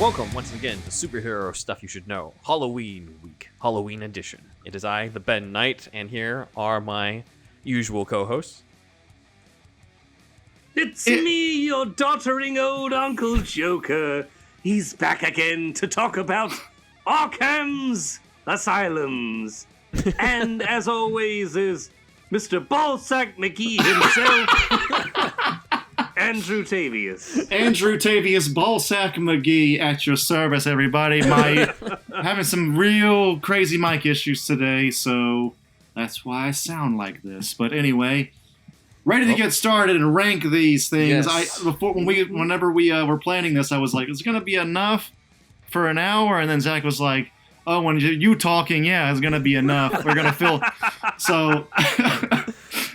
Welcome once again to Superhero Stuff You Should Know, Halloween Week, Halloween Edition. It is I, the Ben Knight, and here are my usual co-hosts. It's me, your doddering old Uncle Joker. He's back again to talk about Arkham's Asylums. And as always is Mr. Ballsack McGee himself, Andrew Tavius. Andrew Tavius, Ballsack McGee at your service, everybody. Having some real crazy mic issues today, so that's why I sound like this. But anyway, ready to get started and rank these things. Yes. Whenever we were planning this, I was like, "Is it going to be enough for an hour?" And then Zack was like, "Oh, when you talking, yeah, it's going to be enough. We're going to fill." So,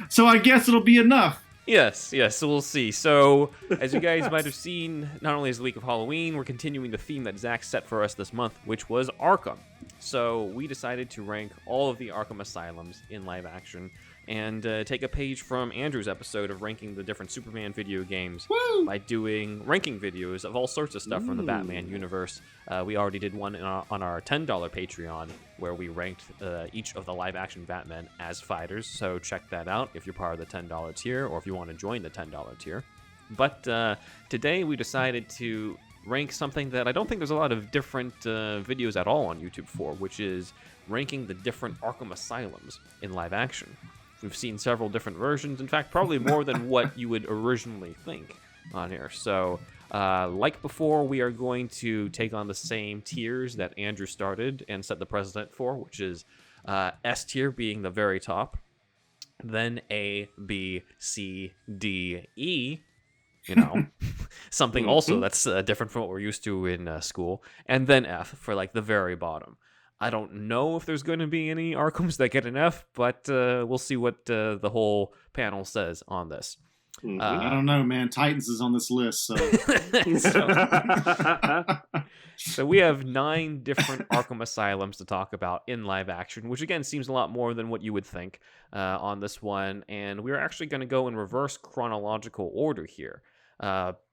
so I guess it'll be enough. Yes, so we'll see. So, as you guys might have seen, not only is the week of Halloween, we're continuing the theme that Zack set for us this month, which was Arkham. So, we decided to rank all of the Arkham Asylums in live action, and take a page from Andrew's episode of ranking the different Superman video games by doing ranking videos of all sorts of stuff from the Batman universe. We already did one on our $10 Patreon where we ranked each of the live-action Batman as fighters, so check that out if you're part of the $10 tier or if you want to join the $10 tier. But today we decided to rank something that I don't think there's a lot of different videos at all on YouTube for, which is ranking the different Arkham Asylums in live action. We've seen several different versions, in fact, probably more than what you would originally think on here. So, like before, we are going to take on the same tiers that Andrew started and set the precedent for, which is S tier being the very top, then A, B, C, D, E, something also that's different from what we're used to in school, and then F for like the very bottom. I don't know if there's going to be any Arkhams that get an F, but we'll see what the whole panel says on this. I don't know, man. Titans is on this list, so... So we have 9 different Arkham Asylums to talk about in live action, which again seems a lot more than what you would think on this one. And we're actually going to go in reverse chronological order here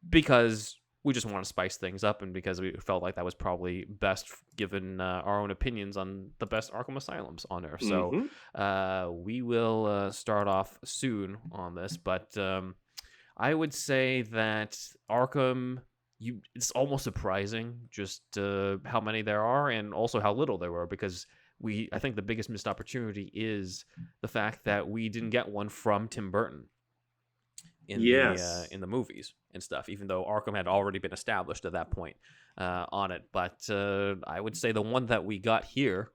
because we just want to spice things up, and because we felt like that was probably best given our own opinions on the best Arkham Asylums on Earth. So we will start off soon on this, but I would say that Arkham, it's almost surprising just how many there are and also how little there were, because I think the biggest missed opportunity is the fact that we didn't get one from Tim Burton in the movies and stuff, even though Arkham had already been established at that point on it. But I would say the one that we got here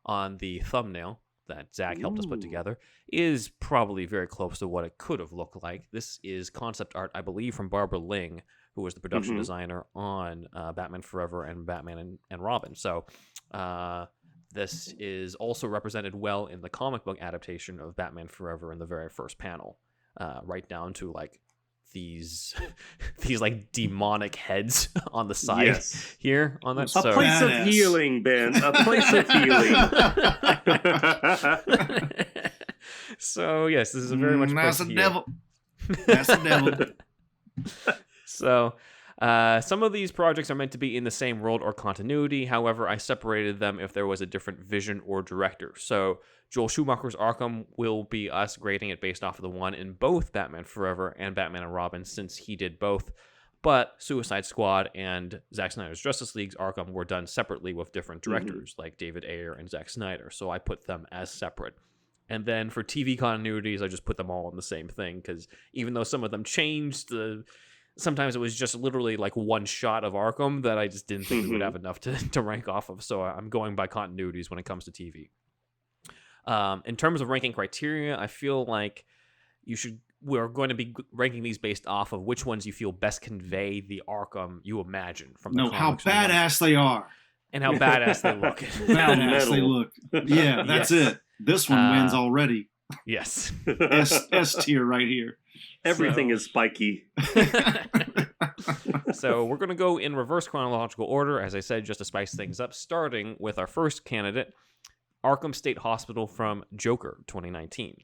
on the thumbnail that Zack helped us put together is probably very close to what it could have looked like. This is concept art, I believe, from Barbara Ling, who was the production designer on Batman Forever and Batman and Robin. So this is also represented well in the comic book adaptation of Batman Forever in the very first panel. Right down to like these like demonic heads on the side here on that. A place of healing, Ben. A place of healing. So yes, this is a very much that's a devil. That's a devil. So some of these projects are meant to be in the same world or continuity. However, I separated them if there was a different vision or director. So Joel Schumacher's Arkham will be us grading it based off of the one in both Batman Forever and Batman and Robin, since he did both. But Suicide Squad and Zack Snyder's Justice League's Arkham were done separately with different directors, like David Ayer and Zack Snyder. So I put them as separate. And then for TV continuities, I just put them all in the same thing, because even though some of them changed, sometimes it was just literally like one shot of Arkham that I just didn't think we would have enough to rank off of. So I'm going by continuities when it comes to TV. In terms of ranking criteria, I feel like we're going to be ranking these based off of which ones you feel best convey the Arkham you imagine from the comics. How badass they are. And how badass they look. Badass they look. Yeah, that's it. This one wins already. Yes. S tier right here. Everything is spiky. So we're going to go in reverse chronological order, as I said, just to spice things up, starting with our first candidate, Arkham State Hospital from Joker 2019.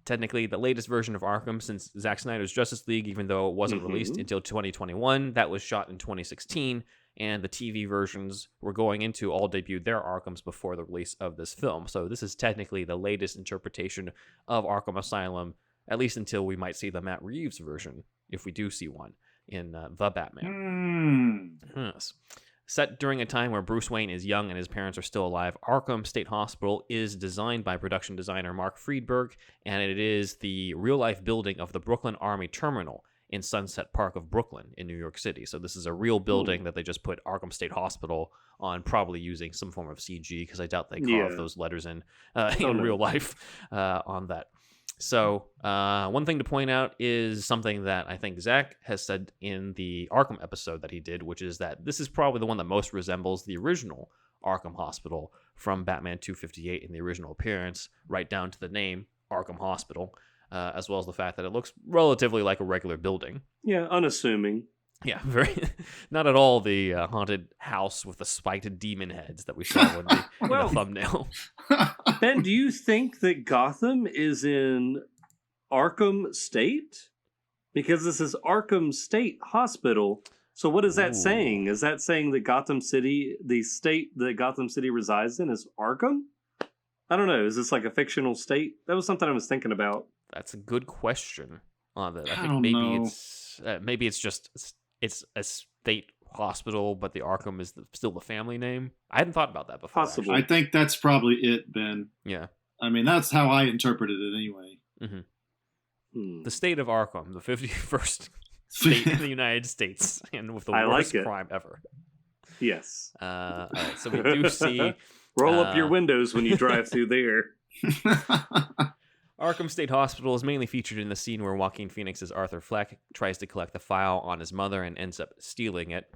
Technically, the latest version of Arkham since Zack Snyder's Justice League, even though it wasn't released until 2021. That was shot in 2016. and the TV versions we're going into all debuted their Arkhams before the release of this film. So this is technically the latest interpretation of Arkham Asylum, at least until we might see the Matt Reeves version, if we do see one, in The Batman. Yes. Set during a time where Bruce Wayne is young and his parents are still alive, Arkham State Hospital is designed by production designer Mark Friedberg, and it is the real-life building of the Brooklyn Army Terminal in Sunset Park of Brooklyn in New York City. So this is a real building that they just put Arkham State Hospital on, probably using some form of CG, because I doubt they carved those letters in real life on that. So one thing to point out is something that I think Zack has said in the Arkham episode that he did, which is that this is probably the one that most resembles the original Arkham Hospital from Batman 258 in the original appearance, right down to the name, Arkham Hospital, as well as the fact that it looks relatively like a regular building. Yeah, unassuming. Yeah, very not at all the haunted house with the spiked demon heads that we saw in the thumbnail. Ben, do you think that Gotham is in Arkham State? Because this is Arkham State Hospital. So what is that saying? Is that saying that Gotham City, the state that Gotham City resides in, is Arkham? I don't know. Is this like a fictional state? That was something I was thinking about. That's a good question on that. I don't think know. maybe it's just it's a state hospital, but the Arkham is still the family name. I hadn't thought about that before. Possibly. I think that's probably it, Ben. Yeah. I mean, that's how I interpreted it anyway. Mm-hmm. The state of Arkham, the 51st state in the United States, and with the worst crime ever. Yes. All right, so we do see... Roll up your windows when you drive through there. Arkham State Hospital is mainly featured in the scene where Joaquin Phoenix's Arthur Fleck tries to collect the file on his mother and ends up stealing it.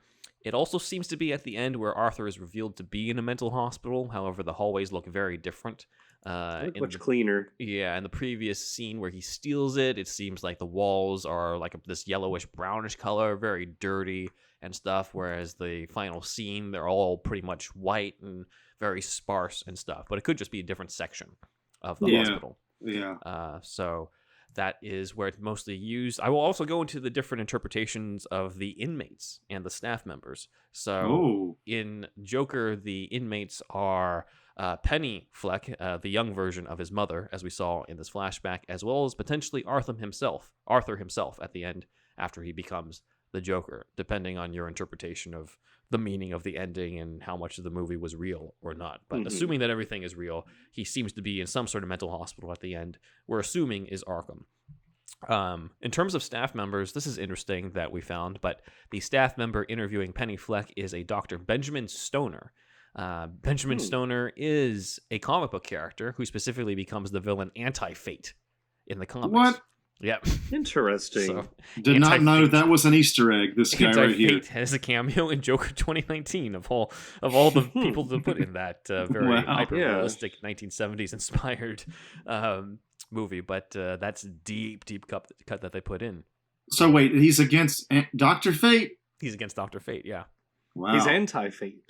It also seems to be at the end where Arthur is revealed to be in a mental hospital. However, the hallways look very different. Much cleaner. Yeah, in the previous scene where he steals it, it seems like the walls are like this yellowish brownish color, very dirty and stuff, whereas the final scene, they're all pretty much white and very sparse and stuff. But it could just be a different section of the hospital. Yeah. So that is where it's mostly used. I will also go into the different interpretations of the inmates and the staff members. So in Joker, the inmates are Penny Fleck, the young version of his mother, as we saw in this flashback, as well as potentially Arthur himself at the end after he becomes the Joker, depending on your interpretation of the meaning of the ending and how much of the movie was real or not. But assuming that everything is real, he seems to be in some sort of mental hospital at the end. We're assuming is Arkham. In terms of staff members, this is interesting that we found, but the staff member interviewing Penny Fleck is a Dr. Benjamin Stoner. Benjamin Stoner is a comic book character who specifically becomes the villain Anti-Fate in the comics. What? Yep. Interesting. So, Did not know that was an Easter egg, this guy right here. Anti-Fate has a cameo in Joker 2019 of all the people to put in that very hyper-realistic 1970s inspired movie. But that's deep cut that they put in. So wait, he's against Dr. Fate? He's against Dr. Fate, yeah. Wow. He's Anti-Fate.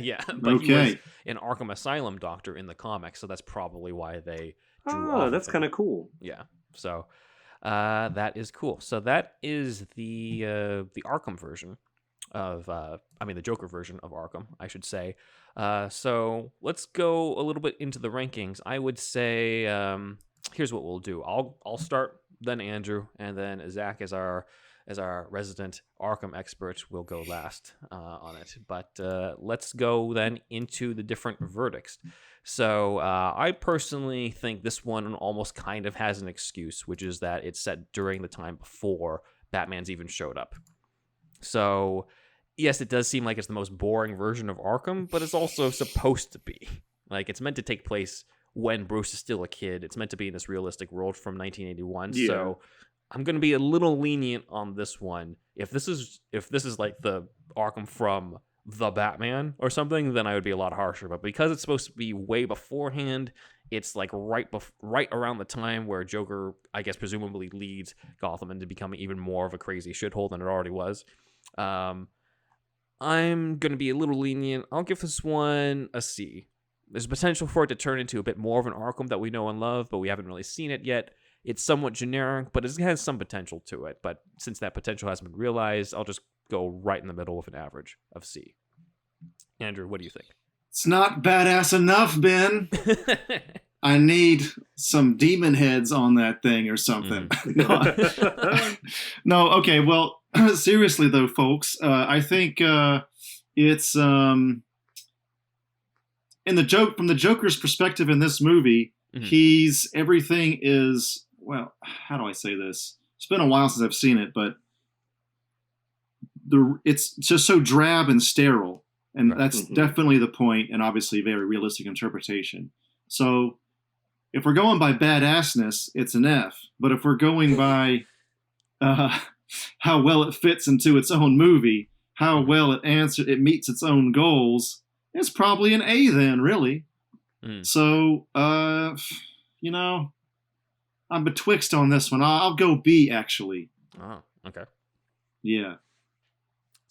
Yeah, but he was an Arkham Asylum doctor in the comics, so that's probably why they drew off. Oh, that's kind of cool. Yeah, so... that is cool. So that is the Arkham version of, the Joker version of Arkham, I should say. So let's go a little bit into the rankings. I would say, here's what we'll do. I'll start, then Andrew, and then Zack as our resident Arkham expert will go last on it. But let's go then into the different verdicts. So I personally think this one almost kind of has an excuse, which is that it's set during the time before Batman's even showed up. So yes, it does seem like it's the most boring version of Arkham, but it's also supposed to be. Like, it's meant to take place when Bruce is still a kid. It's meant to be in this realistic world from 1981. Yeah. So I'm going to be a little lenient on this one. If this is like the Arkham from the Batman or something, then I would be a lot harsher. But because it's supposed to be way beforehand, it's like right around the time where Joker, I guess, presumably leads Gotham into becoming even more of a crazy shithole than it already was. I'm going to be a little lenient. I'll give this one a C. There's potential for it to turn into a bit more of an Arkham that we know and love, but we haven't really seen it yet. It's somewhat generic, but it has some potential to it. But since that potential hasn't been realized, I'll just go right in the middle with an average of C. Andrew, what do you think? It's not badass enough, Ben. I need some demon heads on that thing or something. No, okay. Well, seriously though, folks, I think it's from the Joker's perspective in this movie. Everything is, well, how do I say this? It's been a while since I've seen it, but it's just so drab and sterile, and that's definitely the point, and obviously a very realistic interpretation. So if we're going by badassness, it's an F. But if we're going by how well it fits into its own movie, how well it meets its own goals, it's probably an A then, really. So, you know, I'm betwixt on this one. I'll go B, actually. Oh, okay. Yeah.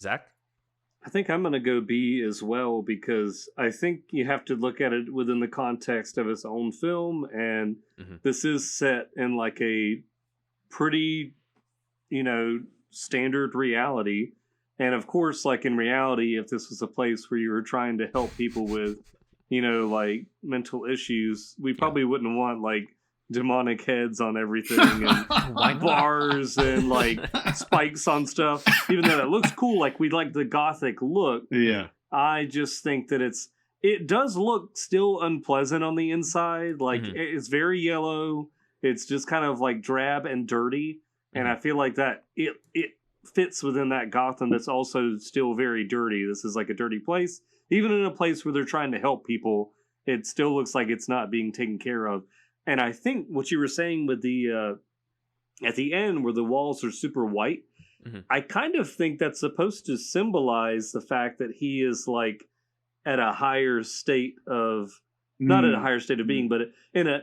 Zach? I think I'm going to go B as well, because I think you have to look at it within the context of its own film, and this is set in like a pretty, you know, standard reality. And of course, like in reality, if this was a place where you were trying to help people with, you know, like mental issues, we probably wouldn't want like demonic heads on everything and bars and like spikes on stuff, even though that looks cool. Like we like the gothic look. Yeah. I just think that it does look still unpleasant on the inside. Like it's very yellow. It's just kind of like drab and dirty. And I feel like that it fits within that Gotham that's also still very dirty. This is like a dirty place. Even in a place where they're trying to help people, it still looks like it's not being taken care of. And I think what you were saying with the at the end where the walls are super white, I kind of think that's supposed to symbolize the fact that he is like at a higher state of, not at a higher state of being, but in a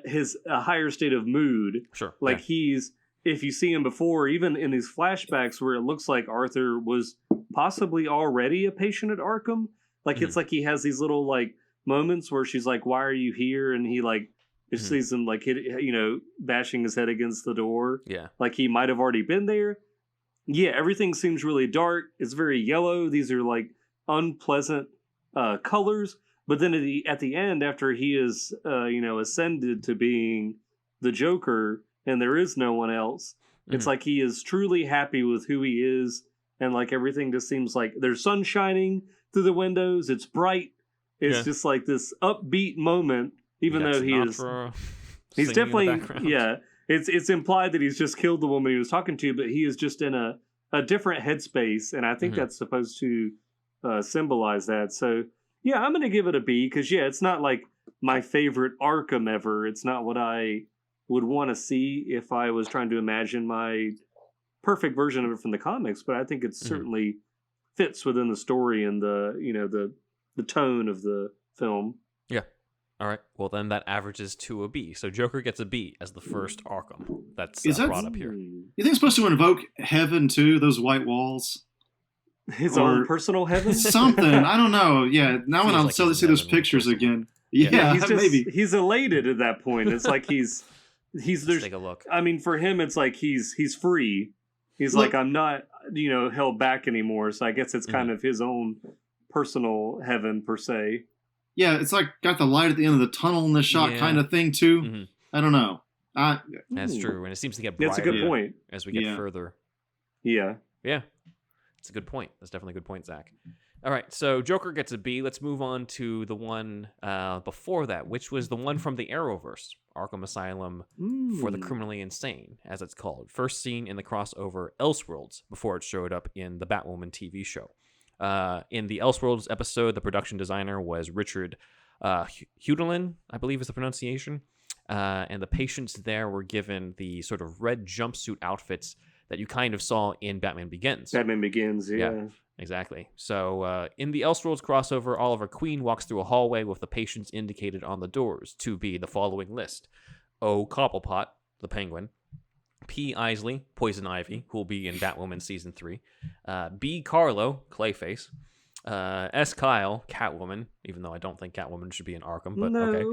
higher state of mood. Sure. Like he's, if you see him before, even in these flashbacks where it looks like Arthur was possibly already a patient at Arkham, like it's like he has these little like moments where she's like, "Why are you here?" And he like just sees him like bashing his head against the door. Yeah, like he might have already been there. Yeah, everything seems really dark. It's very yellow. These are like unpleasant colors. But then at the end, after he is ascended to being the Joker, and there is no one else, it's like he is truly happy with who he is, and like everything just seems like there's sun shining through the windows. It's bright. It's just like this upbeat moment, even though he's definitely It's implied that he's just killed the woman he was talking to, but he is just in a different headspace, and I think that's supposed to symbolize that. So yeah, I'm gonna give it a B because it's not like my favorite Arkham ever. It's not what I would want to see if I was trying to imagine my perfect version of it from the comics, but I think it certainly fits within the story and the tone of the film. Yeah. All right. Well, then that averages to a B. So Joker gets a B as the first Arkham. That's brought up here. You think it's supposed to invoke heaven too? Those white walls, his own personal heaven, something. I don't know. Yeah. Now when I see those pictures again, maybe he's elated at that point. It's like he's Let's take a look. I mean, for him, it's like he's free. He's like, I'm not, held back anymore. So I guess it's kind of his own personal heaven per se. Yeah, it's like got the light at the end of the tunnel in the shot kind of thing too. I don't know. That's true, and it seems to get brighter. That's a good point. As we get further. Yeah. Yeah. It's a good point. That's definitely a good point, Zach. All right, so Joker gets a B. Let's move on to the one before that, which was the one from the Arrowverse, Arkham Asylum for the Criminally Insane, as it's called. First seen in the crossover Elseworlds before it showed up in the Batwoman TV show. In the Elseworlds episode, the production designer was Richard Houdelin, I believe is the pronunciation. And the patients there were given the sort of red jumpsuit outfits that you kind of saw in Batman Begins. Batman Begins, yeah. Exactly. So in the Elseworlds crossover, Oliver Queen walks through a hallway with the patients indicated on the doors to be the following list. O. Cobblepot, the Penguin. P. Isley, Poison Ivy, who will be in Batwoman Season 3. B. Carlo, Clayface. S. Kyle, Catwoman, even though I don't think Catwoman should be in Arkham, but okay.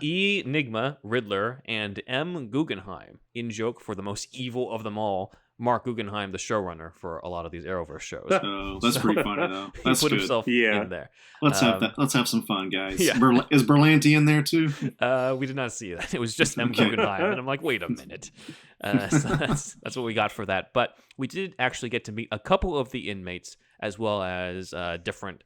E. Nigma, Riddler, and M. Guggenheim, in joke for the most evil of them all, Mark Guggenheim, the showrunner for a lot of these Arrowverse shows. Oh, that's pretty funny though. That's he put good. himself Yeah. in there. Let's have that. Let's have some fun, guys. Yeah. Is Berlanti in there too? We did not see that. It was just M. Guggenheim, and I'm like, wait a minute. So that's what we got for that. But we did actually get to meet a couple of the inmates, as well as different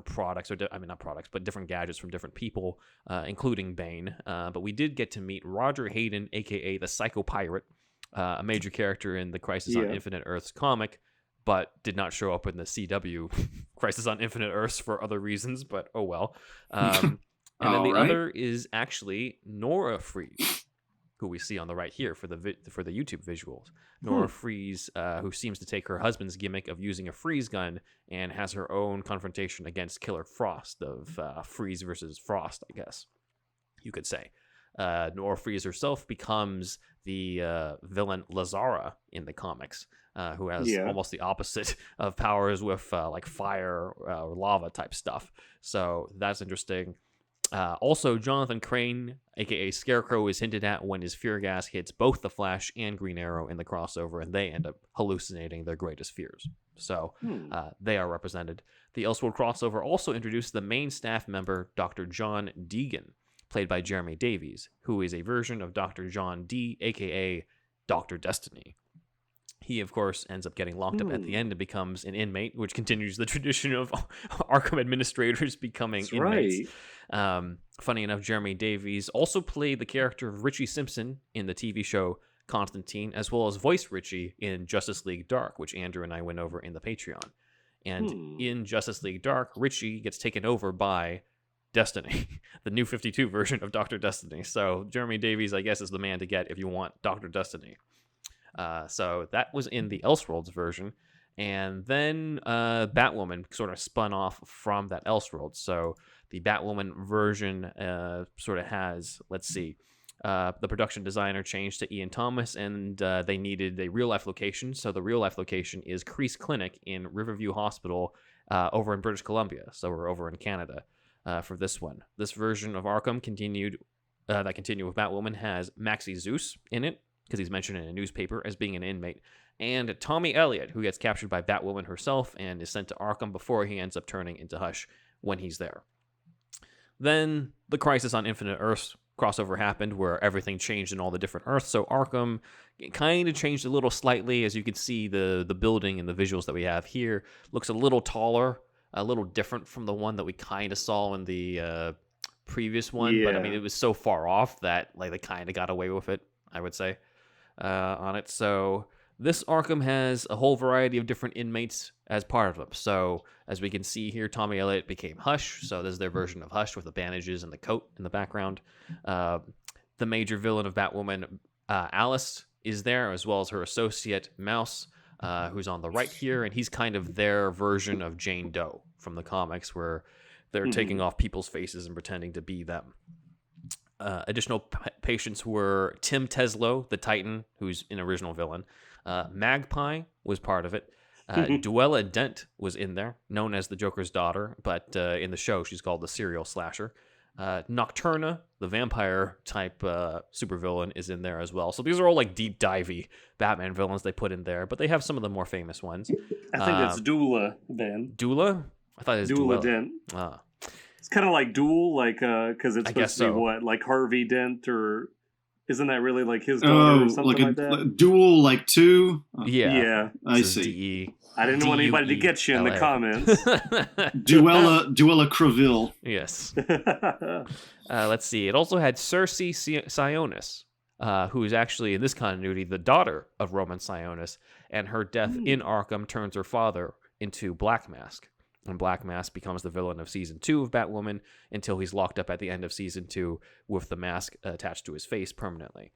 products, or not products, but different gadgets from different people, including Bane. But we did get to meet Roger Hayden, aka the Psycho Pirate, a major character in the Crisis on Infinite Earths comic, but did not show up in the CW Crisis on Infinite Earths for other reasons, but oh well. And then the other is actually Nora Freeze, who we see on the right here for the YouTube visuals. Nora Freeze, who seems to take her husband's gimmick of using a freeze gun and has her own confrontation against Killer Frost of Freeze versus Frost, I guess you could say. Nora Freeze herself becomes the villain Lazara in the comics, who has almost the opposite of powers with like fire or lava type stuff. So that's interesting. Also, Jonathan Crane, aka Scarecrow, is hinted at when his fear gas hits both the Flash and Green Arrow in the crossover, and they end up hallucinating their greatest fears. So they are represented. The Elseworld crossover also introduced the main staff member, Dr. John Deegan, played by Jeremy Davies, who is a version of Dr. John D, aka Dr. Destiny. He, of course, ends up getting locked up at the end and becomes an inmate, which continues the tradition of Arkham administrators becoming inmates. Right. Funny enough, Jeremy Davies also played the character of Richie Simpson in the TV show Constantine, as well as voiced Richie in Justice League Dark, which Andrew and I went over in the Patreon. And in Justice League Dark, Richie gets taken over by Destiny, the new 52 version of Dr. Destiny. So Jeremy Davies, I guess, is the man to get if you want Dr. Destiny. So that was in the Elseworlds version. And then Batwoman sort of spun off from that Elseworlds. So the Batwoman version sort of has, the production designer changed to Ian Thomas, and they needed a real-life location. So the real-life location is Crease Clinic in Riverview Hospital over in British Columbia. So we're over in Canada for this one. This version of Arkham continued with Batwoman has Maxie Zeus in it, because he's mentioned in a newspaper as being an inmate, and Tommy Elliott, who gets captured by Batwoman herself and is sent to Arkham before he ends up turning into Hush when he's there. Then the Crisis on Infinite Earths crossover happened, where everything changed in all the different Earths. So Arkham kind of changed a little slightly. As you can see, the building and the visuals that we have here looks a little taller, a little different from the one that we kind of saw in the previous one. But I mean, it was so far off that they kind of got away with it, I would say, on it. So this Arkham has a whole variety of different inmates as part of them. So as we can see here, Tommy Elliott became Hush. So this is their version of Hush with the bandages and the coat in the background. The major villain of Batwoman, Alice, is there, as well as her associate Mouse, who's on the right here. And he's kind of their version of Jane Doe from the comics, where they're taking off people's faces and pretending to be them. Additional patients were Tim Teslo, the Titan, who's an original villain. Magpie was part of it. Duella Dent was in there, known as the Joker's daughter, but in the show she's called the Serial Slasher. Nocturna, the vampire-type supervillain, is in there as well. So these are all deep divey Batman villains they put in there, but they have some of the more famous ones. I think that's Dula, Ben. Dula? I thought it was Dula Duella. Dent. It's kind of like Duel, because it's supposed to be what, like Harvey Dent, or isn't that really his daughter or something like that? Duel, two? Yeah. I see. D-E. I didn't want anybody to get you in the comments. Duella Creville. Yes. Let's see. It also had Cersei Sionis, who is actually, in this continuity, the daughter of Roman Sionis, and her death in Arkham turns her father into Black Mask. And Black Mask becomes the villain of Season 2 of Batwoman until he's locked up at the end of Season 2 with the mask attached to his face permanently.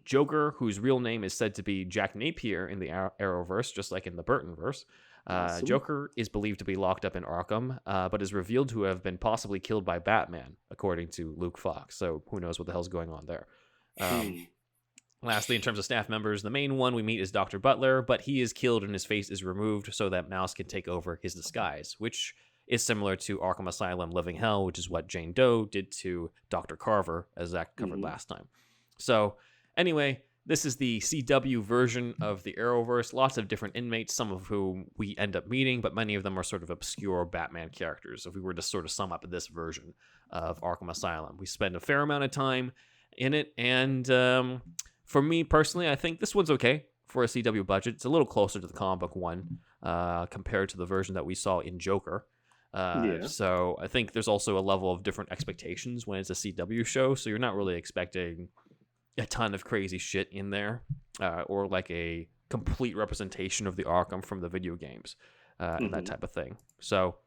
Joker, whose real name is said to be Jack Napier in the Arrowverse, just like in the Burtonverse. Awesome. Joker is believed to be locked up in Arkham, but is revealed to have been possibly killed by Batman, according to Luke Fox. So who knows what the hell's going on there. Lastly, in terms of staff members, the main one we meet is Dr. Butler, but he is killed and his face is removed so that Mouse can take over his disguise, which is similar to Arkham Asylum Living Hell, which is what Jane Doe did to Dr. Carver, as Zack covered last time. So, anyway, this is the CW version of the Arrowverse. Lots of different inmates, some of whom we end up meeting, but many of them are sort of obscure Batman characters. If we were to sort of sum up this version of Arkham Asylum, we spend a fair amount of time in it, and for me personally, I think this one's okay for a CW budget. It's a little closer to the comic book one compared to the version that we saw in Joker. So I think there's also a level of different expectations when it's a CW show, so you're not really expecting a ton of crazy shit in there, or like a complete representation of the Arkham from the video games, and that type of thing. So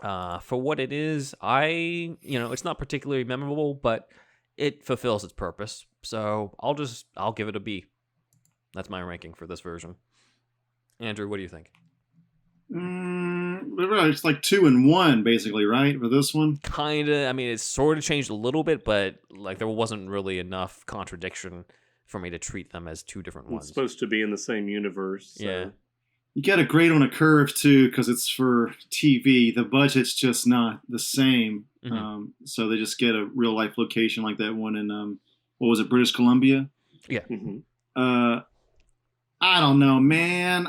for what it is, it's not particularly memorable, but it fulfills its purpose. So I'll give it a B. That's my ranking for this version. Andrew, what do you think? It's like 2 and 1, basically, right? For this one? Kinda. I mean, it's sort of changed a little bit, but like there wasn't really enough contradiction for me to treat them as two different ones. It's supposed to be in the same universe. So. Yeah. You get a grade on a curve, too, because it's for TV. The budget's just not the same. So they just get a real-life location like that one in, what was it, British Columbia? Yeah. I don't know, man.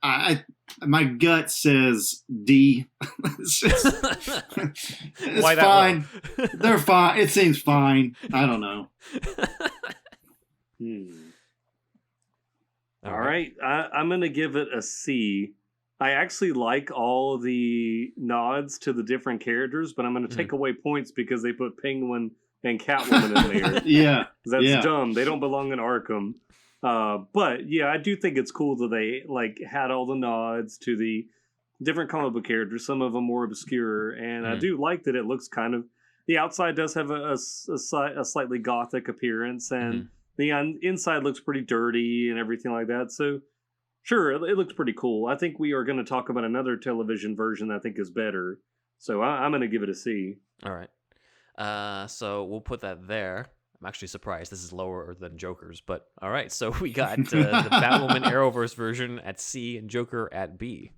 My gut says D. it's Why that fine. They're fine. It seems fine. I don't know. All right. I'm going to give it a C. I actually like all the nods to the different characters, but I'm going to take away points because they put Penguin and Catwoman in there. Yeah. That's dumb. They don't belong in Arkham. But yeah, I do think it's cool that they like had all the nods to the different comic book characters, some of them more obscure, and I do like that it looks kind of, the outside does have a slightly gothic appearance, and the inside looks pretty dirty and everything like that. So sure, it looks pretty cool. I think we are going to talk about another television version that I think is better, so I'm going to give it a C. All right. So we'll put that there. I'm actually surprised this is lower than Joker's, but all right. So we got the Batwoman Arrowverse version at C and Joker at B.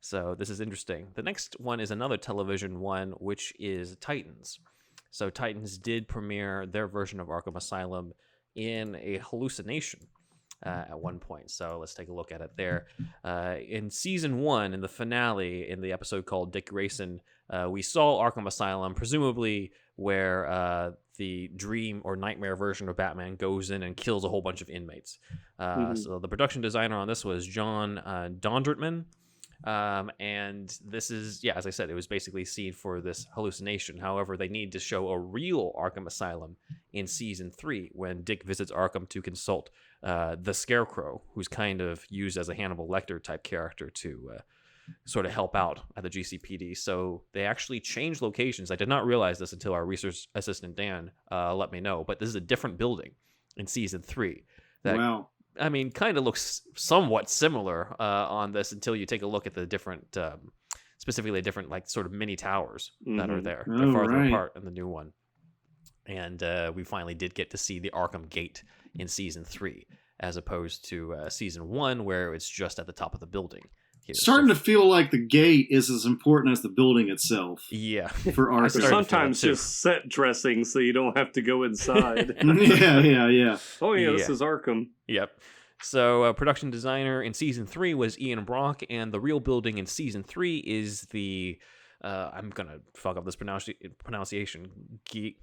So this is interesting. The next one is another television one, which is Titans. So Titans did premiere their version of Arkham Asylum in a hallucination at one point. So let's take a look at it there. In season 1, in the finale, in the episode called Dick Grayson, we saw Arkham Asylum, presumably where the dream or nightmare version of Batman goes in and kills a whole bunch of inmates. So the production designer on this was John Dondertman. And this is, as I said, it was basically seen for this hallucination. However, they need to show a real Arkham Asylum in season 3 when Dick visits Arkham to consult the Scarecrow, who's kind of used as a Hannibal Lecter type character to sort of help out at the GCPD. So they actually changed locations. I did not realize this until our research assistant Dan let me know, but this is a different building in season 3. Wow. I mean, kind of looks somewhat similar on this until you take a look at the different, specifically different like sort of mini towers that are there. They're farther apart in the new one. And we finally did get to see the Arkham Gate in season 3, as opposed to season 1, where it's just at the top of the building. Here. Starting to feel like the gate is as important as the building itself. Yeah. For Arkham. Sometimes just set dressing so you don't have to go inside. Yeah. Oh, yeah, this is Arkham. Yep. So production designer in season 3 was Ian Brock, and the real building in season 3 is the, I'm going to fuck up this pronunciation, Guelph?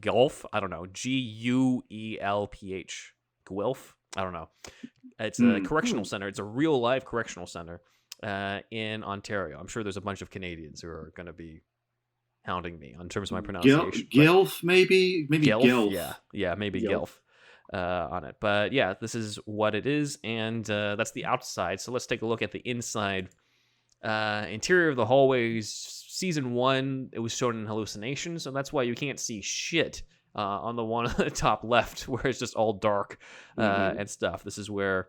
Gulf? I don't know. Guelph? Guelph? I don't know. It's a correctional center. It's a real life correctional center in Ontario. I'm sure there's a bunch of Canadians who are going to be hounding me in terms of my pronunciation. Guelph, maybe Guelph. Yeah, maybe Guelph on it. But yeah, this is what it is, and that's the outside. So let's take a look at the inside. Interior of the hallways. Season 1, it was shown in hallucination, so that's why you can't see shit. On the one on the top left, where it's just all dark and stuff. This is where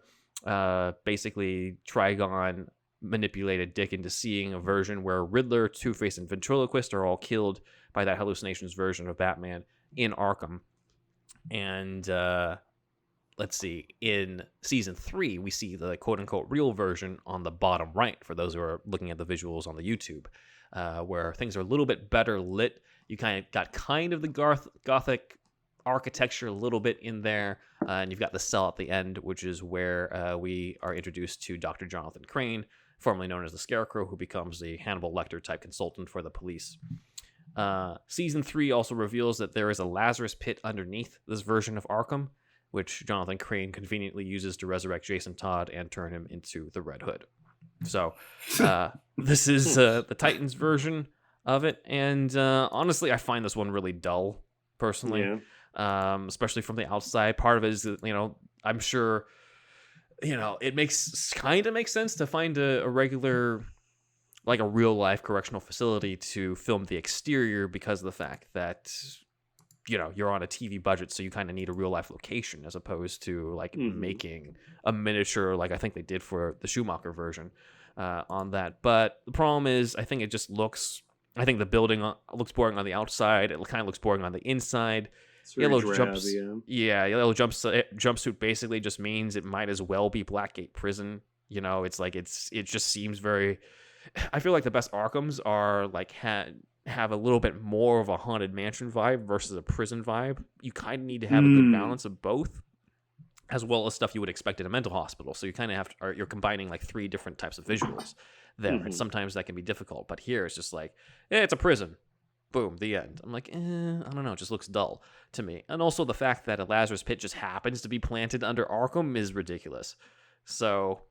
basically Trigon manipulated Dick into seeing a version where Riddler, Two-Face, and Ventriloquist are all killed by that hallucinations version of Batman in Arkham. And let's see, in season 3, we see the quote-unquote real version on the bottom right, for those who are looking at the visuals on the YouTube, where things are a little bit better lit You got the Gothic architecture a little bit in there, and you've got the cell at the end, which is where we are introduced to Dr. Jonathan Crane, formerly known as the Scarecrow, who becomes the Hannibal Lecter type consultant for the police. Season 3 also reveals that there is a Lazarus pit underneath this version of Arkham, which Jonathan Crane conveniently uses to resurrect Jason Todd and turn him into the Red Hood. So this is the Titans version of it, and honestly, I find this one really dull, personally. Yeah. Especially from the outside. Part of it is that, I'm sure, it makes sense to find a regular, like a real life correctional facility to film the exterior because of the fact that, you're on a TV budget, so you kind of need a real life location as opposed to like making a miniature, like I think they did for the Schumacher version on that. But the problem is, I think I think the building looks boring on the outside. It kind of looks boring on the inside. Yellow jumpsuit basically just means it might as well be Blackgate Prison. It's like it just seems very. I feel like the best Arkhams are like have a little bit more of a haunted mansion vibe versus a prison vibe. You kind of need to have a good balance of both, as well as stuff you would expect in a mental hospital. So you kind of you're combining like 3 different types of visuals there, and sometimes that can be difficult. But here it's just like, it's a prison. Boom, the end. I'm like, I don't know, it just looks dull to me. And also the fact that a Lazarus pit just happens to be planted under Arkham is ridiculous. So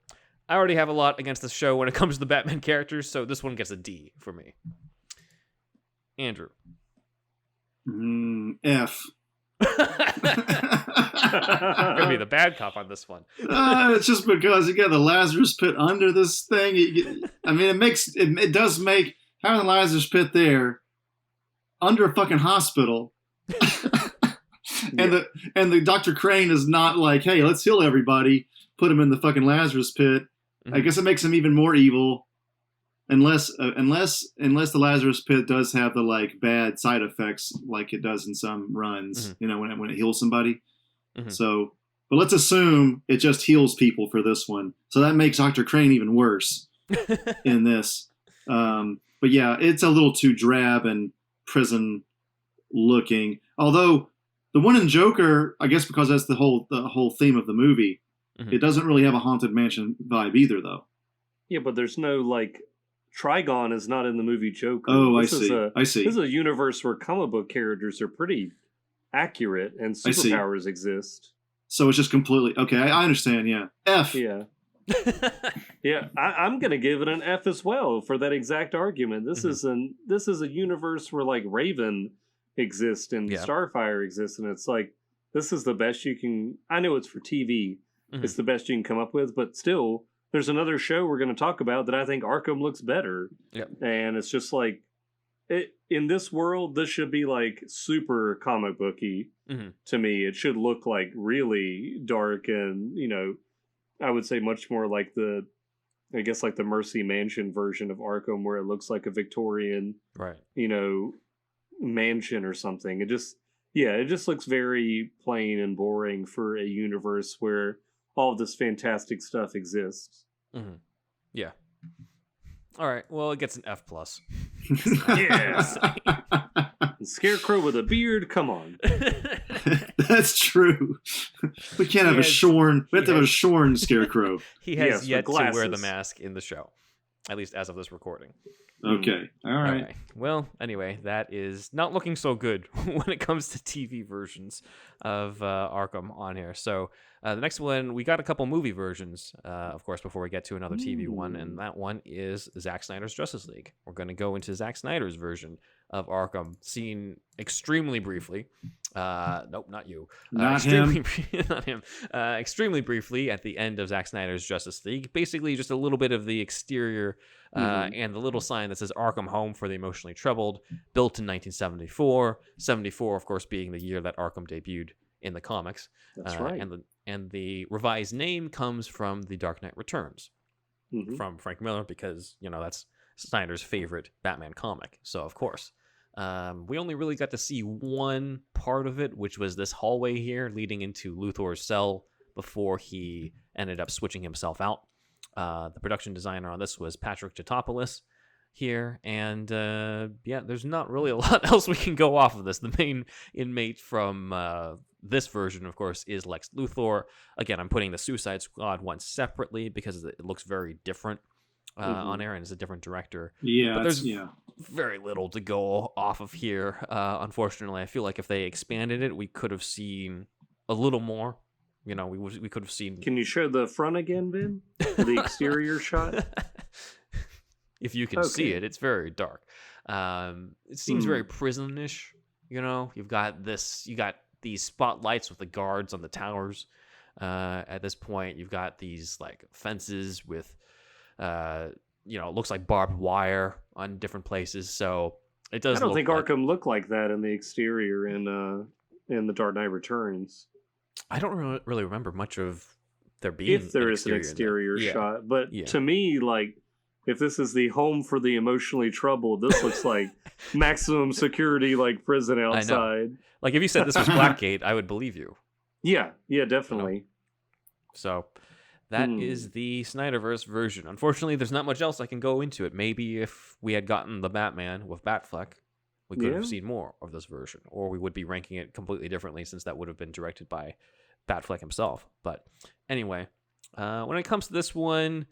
I already have a lot against the show when it comes to the Batman characters, so this one gets a D for me. Andrew. F. I'm gonna be the bad cop on this one. It's just because you got the Lazarus pit under this thing. It does make having the Lazarus pit there under a fucking hospital, and the Dr. Crane is not like, hey, let's heal everybody, put him in the fucking Lazarus pit. I guess it makes him even more evil, unless the Lazarus pit does have the like bad side effects like it does in some runs, when it heals somebody. So, but let's assume it just heals people for this one, so that makes Dr. Crane even worse in this. But yeah, it's a little too drab and prison looking, although the one in Joker, I guess because that's the whole theme of the movie, it doesn't really have a haunted mansion vibe either, though. Yeah, but there's no like Trigon is not in the movie Joker. I I see. This is a universe where comic book characters are pretty accurate and superpowers exist. So it's just completely okay. I understand. Yeah, F. Yeah. Yeah, I'm gonna give it an F as well for that exact argument. This is a universe where like Raven exists and Starfire exists, and it's like this is the best you can. I know it's for TV, it's the best you can come up with, but still, there's another show we're going to talk about that I think Arkham looks better. Yep. And it's just like in this world, this should be like super comic booky to me. It should look like really dark and I would say much more like the Mercy Mansion version of Arkham, where it looks like a Victorian, mansion or something. It just looks very plain and boring for a universe where all of this fantastic stuff exists. Yeah. All right. Well, it gets an F plus. Yes. Scarecrow with a beard. Come on. That's true. We can't have a shorn. We have to have a shorn Scarecrow. He has yet to wear the mask in the show, at least as of this recording. Okay. All right. Well, anyway, that is not looking so good when it comes to TV versions of Arkham on here. So the next one, we got a couple movie versions, of course, before we get to another TV one, and that one is Zack Snyder's Justice League. We're going to go into Zack Snyder's version of Arkham, seen extremely briefly. Nope, not you. Not him. Not him. Extremely briefly at the end of Zack Snyder's Justice League. Basically, just a little bit of the exterior and the little sign that says Arkham Home for the Emotionally Troubled, built in 1974. 74, of course, being the year that Arkham debuted in the comics. That's right. And the revised name comes from The Dark Knight Returns from Frank Miller, because, that's Snyder's favorite Batman comic. So, of course. We only really got to see one part of it, which was this hallway here leading into Luthor's cell before he ended up switching himself out. The production designer on this was Patrick Jatopoulos, here, and yeah, there's not really a lot else we can go off of this. The main inmate from this version, of course, is Lex Luthor. Again, I'm putting the Suicide Squad one separately because it looks very different on air, and it's a different director. Yeah, but there's very little to go off of here. Unfortunately, I feel like if they expanded it, we could have seen a little more. You know, we could have seen. Can you show the front again, Ben? The exterior shot. If you can see it, it's very dark. It seems very prison-ish. You know, you got these spotlights with the guards on the towers. At this point, you've got these like fences with, it looks like barbed wire on different places. So it does. I don't think like, Arkham looked like that in the exterior in The Dark Knight Returns. I don't really remember much of there being. If there is an exterior shot, but to me, like, if this is the home for the emotionally troubled, this looks like maximum security, like prison outside. Like if you said this was Blackgate, I would believe you. Yeah, definitely. So that is the Snyderverse version. Unfortunately, there's not much else I can go into it. Maybe if we had gotten the Batman with Batfleck, we could have seen more of this version, or we would be ranking it completely differently since that would have been directed by Batfleck himself. But anyway, when it comes to this one,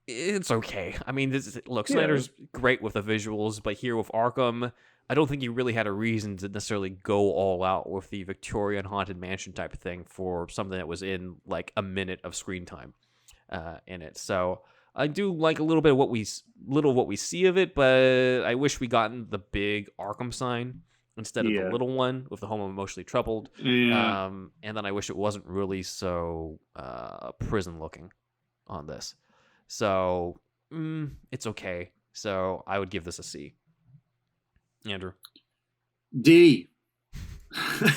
it's okay. I mean, Snyder's great with the visuals, but here with Arkham, I don't think he really had a reason to necessarily go all out with the Victorian Haunted Mansion type of thing for something that was in like a minute of screen time in it. So I do like a little bit of what we see of it, but I wish we gotten the big Arkham sign instead of the little one with the Home of Emotionally Troubled. Yeah. And then I wish it wasn't really so prison looking on this. So it's okay. So I would give this a C. Andrew. D.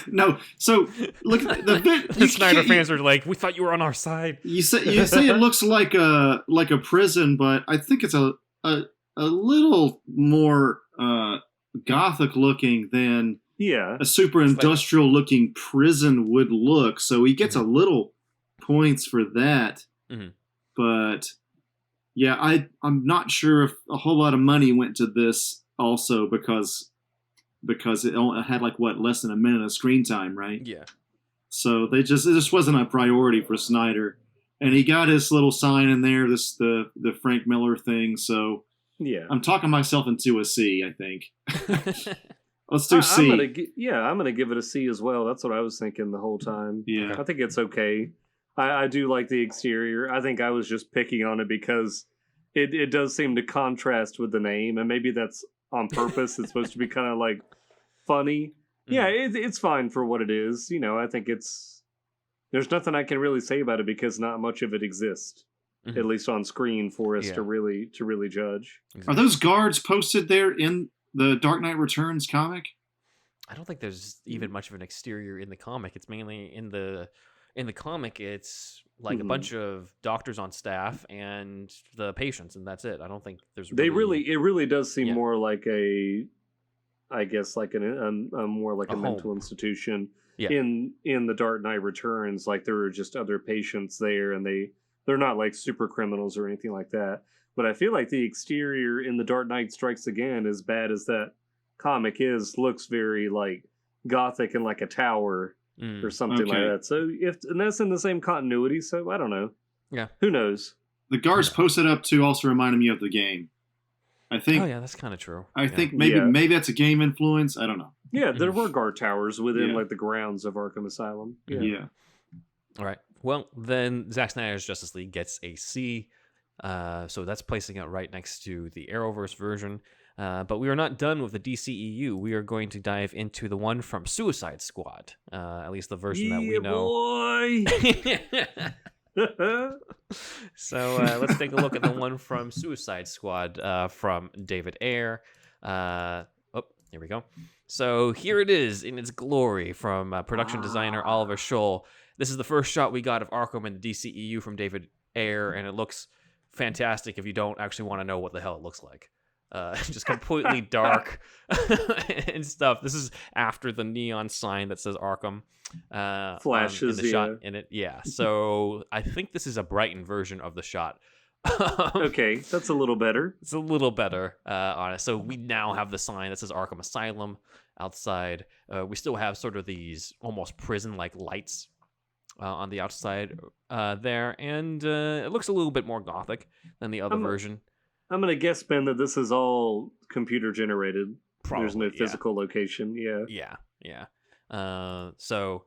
No, so look at the Snyder fans are like, we thought you were on our side. You say it looks like a prison, but I think it's a little more gothic looking than a super industrial looking prison would look. So he gets a little points for that. But yeah, I'm not sure if a whole lot of money went to this also because it only had like less than a minute of screen time, right? Yeah. So it just wasn't a priority for Snyder, and he got his little sign in there, the Frank Miller thing. So yeah, I'm talking myself into a C, I think. Let's do C. I'm gonna give it a C as well. That's what I was thinking the whole time. Yeah, I think it's okay. I do like the exterior. I think I was just picking on it because it does seem to contrast with the name, and maybe that's on purpose. It's supposed to be kind of like funny. Yeah, it's fine for what it is. You know, I think there's nothing I can really say about it because not much of it exists, at least on screen, for us to really judge. Are those guards posted there in the Dark Knight Returns comic? I don't think there's even much of an exterior in the comic. It's mainly in the comic. It's like a bunch of doctors on staff and the patients, and that's it. I don't think there's. It really does seem more like I guess like a more like a mental institution. In the Dark Knight Returns, like there are just other patients there, and they're not like super criminals or anything like that. But I feel like the exterior in The Dark Knight Strikes Again, as bad as that comic is, looks very like gothic and like a tower. Or something like that. So and that's in the same continuity. So I don't know. Yeah, who knows? The guards posted up too also reminded me of the game. I think. Oh yeah, that's kind of true. I think maybe that's a game influence. I don't know. Yeah, there were guard towers within like the grounds of Arkham Asylum. Yeah. All right. Well, then Zack Snyder's Justice League gets a C. So that's placing it right next to the Arrowverse version. But we are not done with the DCEU. We are going to dive into the one from Suicide Squad, at least the version that we know. Boy. So let's take a look at the one from Suicide Squad from David Ayer. Here we go. So here it is in its glory from production designer Oliver Scholl. This is the first shot we got of Arkham in the DCEU from David Ayer, and it looks fantastic if you don't actually want to know what the hell it looks like. Just completely dark and stuff. This is after the neon sign that says Arkham flashes in the shot in it. Yeah, so I think this is a brightened version of the shot Okay, that's a little better. It's a little better on it. So we now have the sign that says Arkham Asylum outside. We still have sort of these almost prison-like lights on the outside there, and it looks a little bit more gothic than the other version. I'm gonna guess, Ben, that this is all computer generated. Probably, There's no physical location. Yeah. So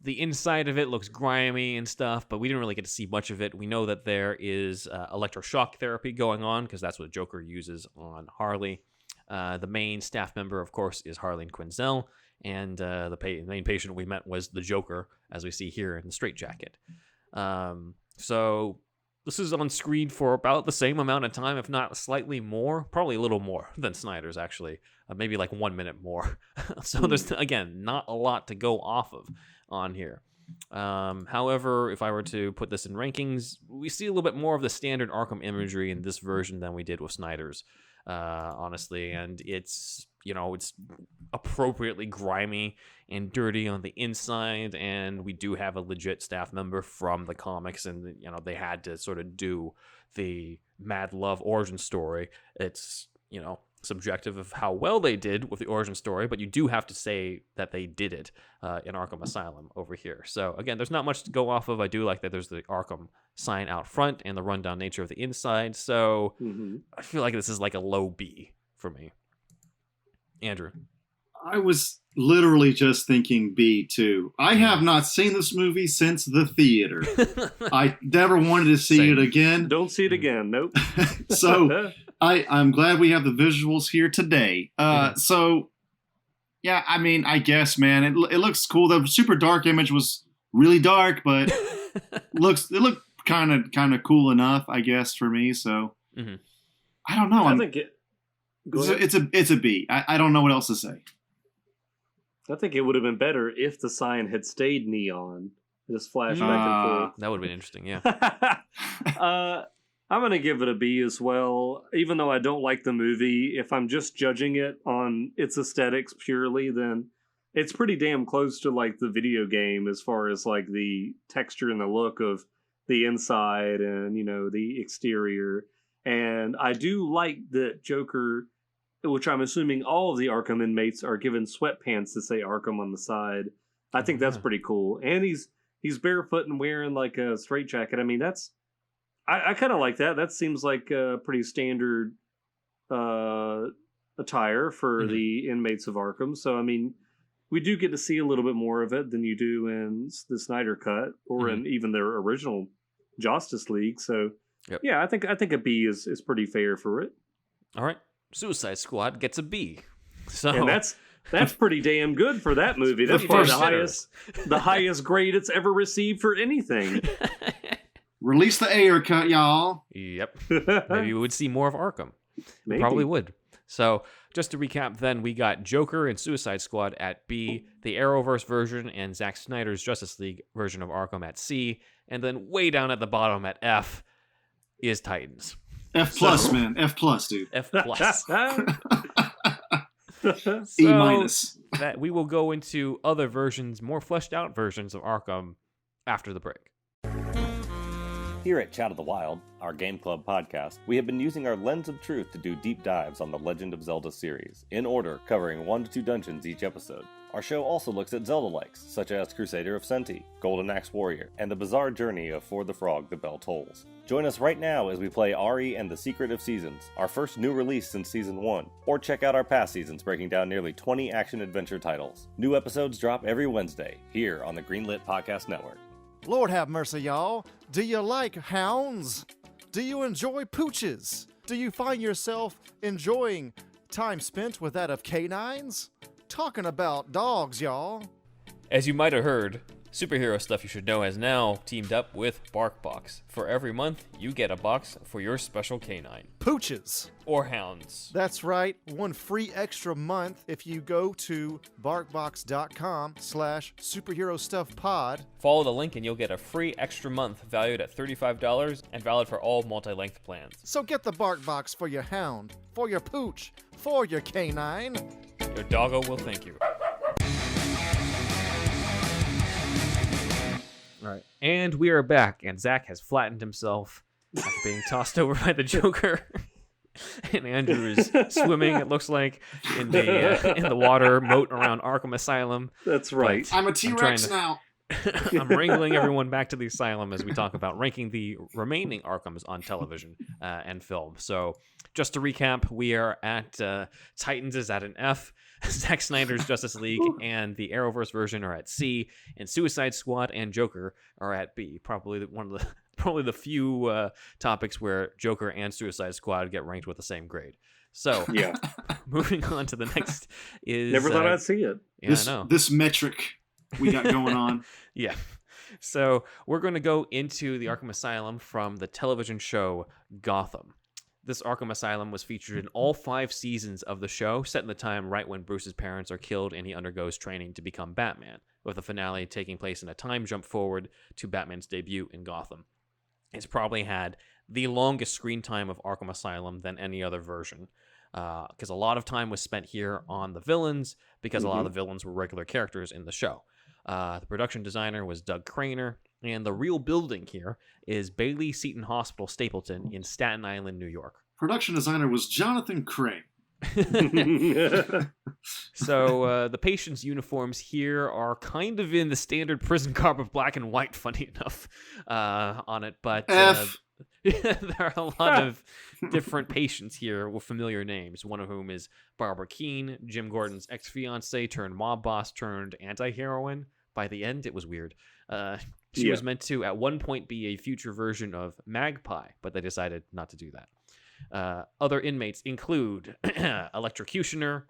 the inside of it looks grimy and stuff, but we didn't really get to see much of it. We know that there is electroshock therapy going on because that's what Joker uses on Harley. The main staff member, of course, is Harleen Quinzel, and the main patient we met was the Joker, as we see here in the straitjacket. So this is on screen for about the same amount of time, if not slightly more, probably a little more than Snyder's, actually. Maybe like 1 minute more. So there's, again, not a lot to go off of on here. However, if I were to put this in rankings, we see a little bit more of the standard Arkham imagery in this version than we did with Snyder's, honestly. And it's, it's appropriately grimy and dirty on the inside, and we do have a legit staff member from the comics, and they had to sort of do the Mad Love origin story. It's subjective of how well they did with the origin story, but you do have to say that they did it in Arkham Asylum over here. So again, there's not much to go off of. I do like that there's the Arkham sign out front and the rundown nature of the inside. So I feel like this is like a low B for me. Andrew. I was literally just thinking B too. I have not seen this movie since the theater. I never wanted to see it again. Don't see it again. Nope. So I'm glad we have the visuals here today. So yeah, I mean, I guess, man, it looks cool. The super dark image was really dark, but it looked kind of cool enough, I guess, for me. So I don't know. I think it's a B. I don't know what else to say. I think it would have been better if the sign had stayed neon. Just flash back and forth. That would have been interesting, yeah. I'm going to give it a B as well. Even though I don't like the movie, if I'm just judging it on its aesthetics purely, then it's pretty damn close to like the video game as far as like the texture and the look of the inside and, the exterior. And I do like that Joker, which I'm assuming all of the Arkham inmates are given sweatpants to say Arkham on the side. I think that's pretty cool. And he's barefoot and wearing like a straitjacket. I mean, I kind of like that. That seems like a pretty standard attire for the inmates of Arkham. So, I mean, we do get to see a little bit more of it than you do in the Snyder Cut or in even their original Justice League. So, yeah, I think a B is pretty fair for it. All right. Suicide Squad gets a B. So and that's pretty damn good for that movie. That's probably the highest grade it's ever received for anything. Release the air cut, y'all. Yep. Maybe we would see more of Arkham. Maybe. Probably would. So just to recap then, we got Joker and Suicide Squad at B, the Arrowverse version and Zack Snyder's Justice League version of Arkham at C, and then way down at the bottom at F is Titans. F plus, man. F plus, dude. F plus. E minus. That we will go into other versions, more fleshed out versions of Arkham after the break. Here at Chat of the Wild, our Game Club podcast, we have been using our lens of truth to do deep dives on the Legend of Zelda series, in order, covering 1 to 2 dungeons each episode. Our show also looks at Zelda-likes, such as Crusader of Senti, Golden Axe Warrior, and the bizarre journey of For the Frog, the Bell Tolls. Join us right now as we play Ari and the Secret of Seasons, our first new release since Season 1, or check out our past seasons breaking down nearly 20 action-adventure titles. New episodes drop every Wednesday, here on the Greenlit Podcast Network. Lord have mercy, y'all. Do you like hounds? Do you enjoy pooches? Do you find yourself enjoying time spent with that of canines? Talking about dogs, y'all. As you might have heard, Superhero Stuff You Should Know has now teamed up with Barkbox. For every month, you get a box for your special canine. Pooches. Or hounds. That's right. 1 free extra month if you go to barkbox.com/superherostuffpod. Follow the link and you'll get a free extra month valued at $35 and valid for all multi-length plans. So get the Barkbox for your hound, for your pooch, for your canine. Your doggo will thank you. All right. And we are back, and Zack has flattened himself after being tossed over by the Joker. And Andrew is swimming, it looks like, in the water moat around Arkham Asylum. That's right. I'm a T-Rex now. I'm wrangling everyone back to the asylum as we talk about ranking the remaining Arkhams on television and film. So, just to recap, we are at Titans is at an F, Zack Snyder's Justice League and the Arrowverse version are at C, and Suicide Squad and Joker are at B. Probably the few topics where Joker and Suicide Squad get ranked with the same grade. So, Yeah. moving on to the next is Never thought I'd see it. Yeah, I know. This metric we got going on. Yeah. So we're going to go into the Arkham Asylum from the television show Gotham. This Arkham Asylum was featured in all 5 seasons of the show, set in the time right when Bruce's parents are killed and he undergoes training to become Batman, with the finale taking place in a time jump forward to Batman's debut in Gotham. It's probably had the longest screen time of Arkham Asylum than any other version, because a lot of time was spent here on the villains, because a lot of the villains were regular characters in the show. The production designer was Doug Craner, and the real building here is Bailey Seton Hospital Stapleton in Staten Island, New York. Production designer was Jonathan Crane. So the patients' uniforms here are kind of in the standard prison garb of black and white, funny enough, on it, but there are a lot of different patients here with familiar names, one of whom is Barbara Keene, Jim Gordon's ex-fiancée turned mob boss turned anti-heroine. By the end, it was weird. She was meant to, at one point, be a future version of Magpie, but they decided not to do that. Other inmates include Electrocutioner,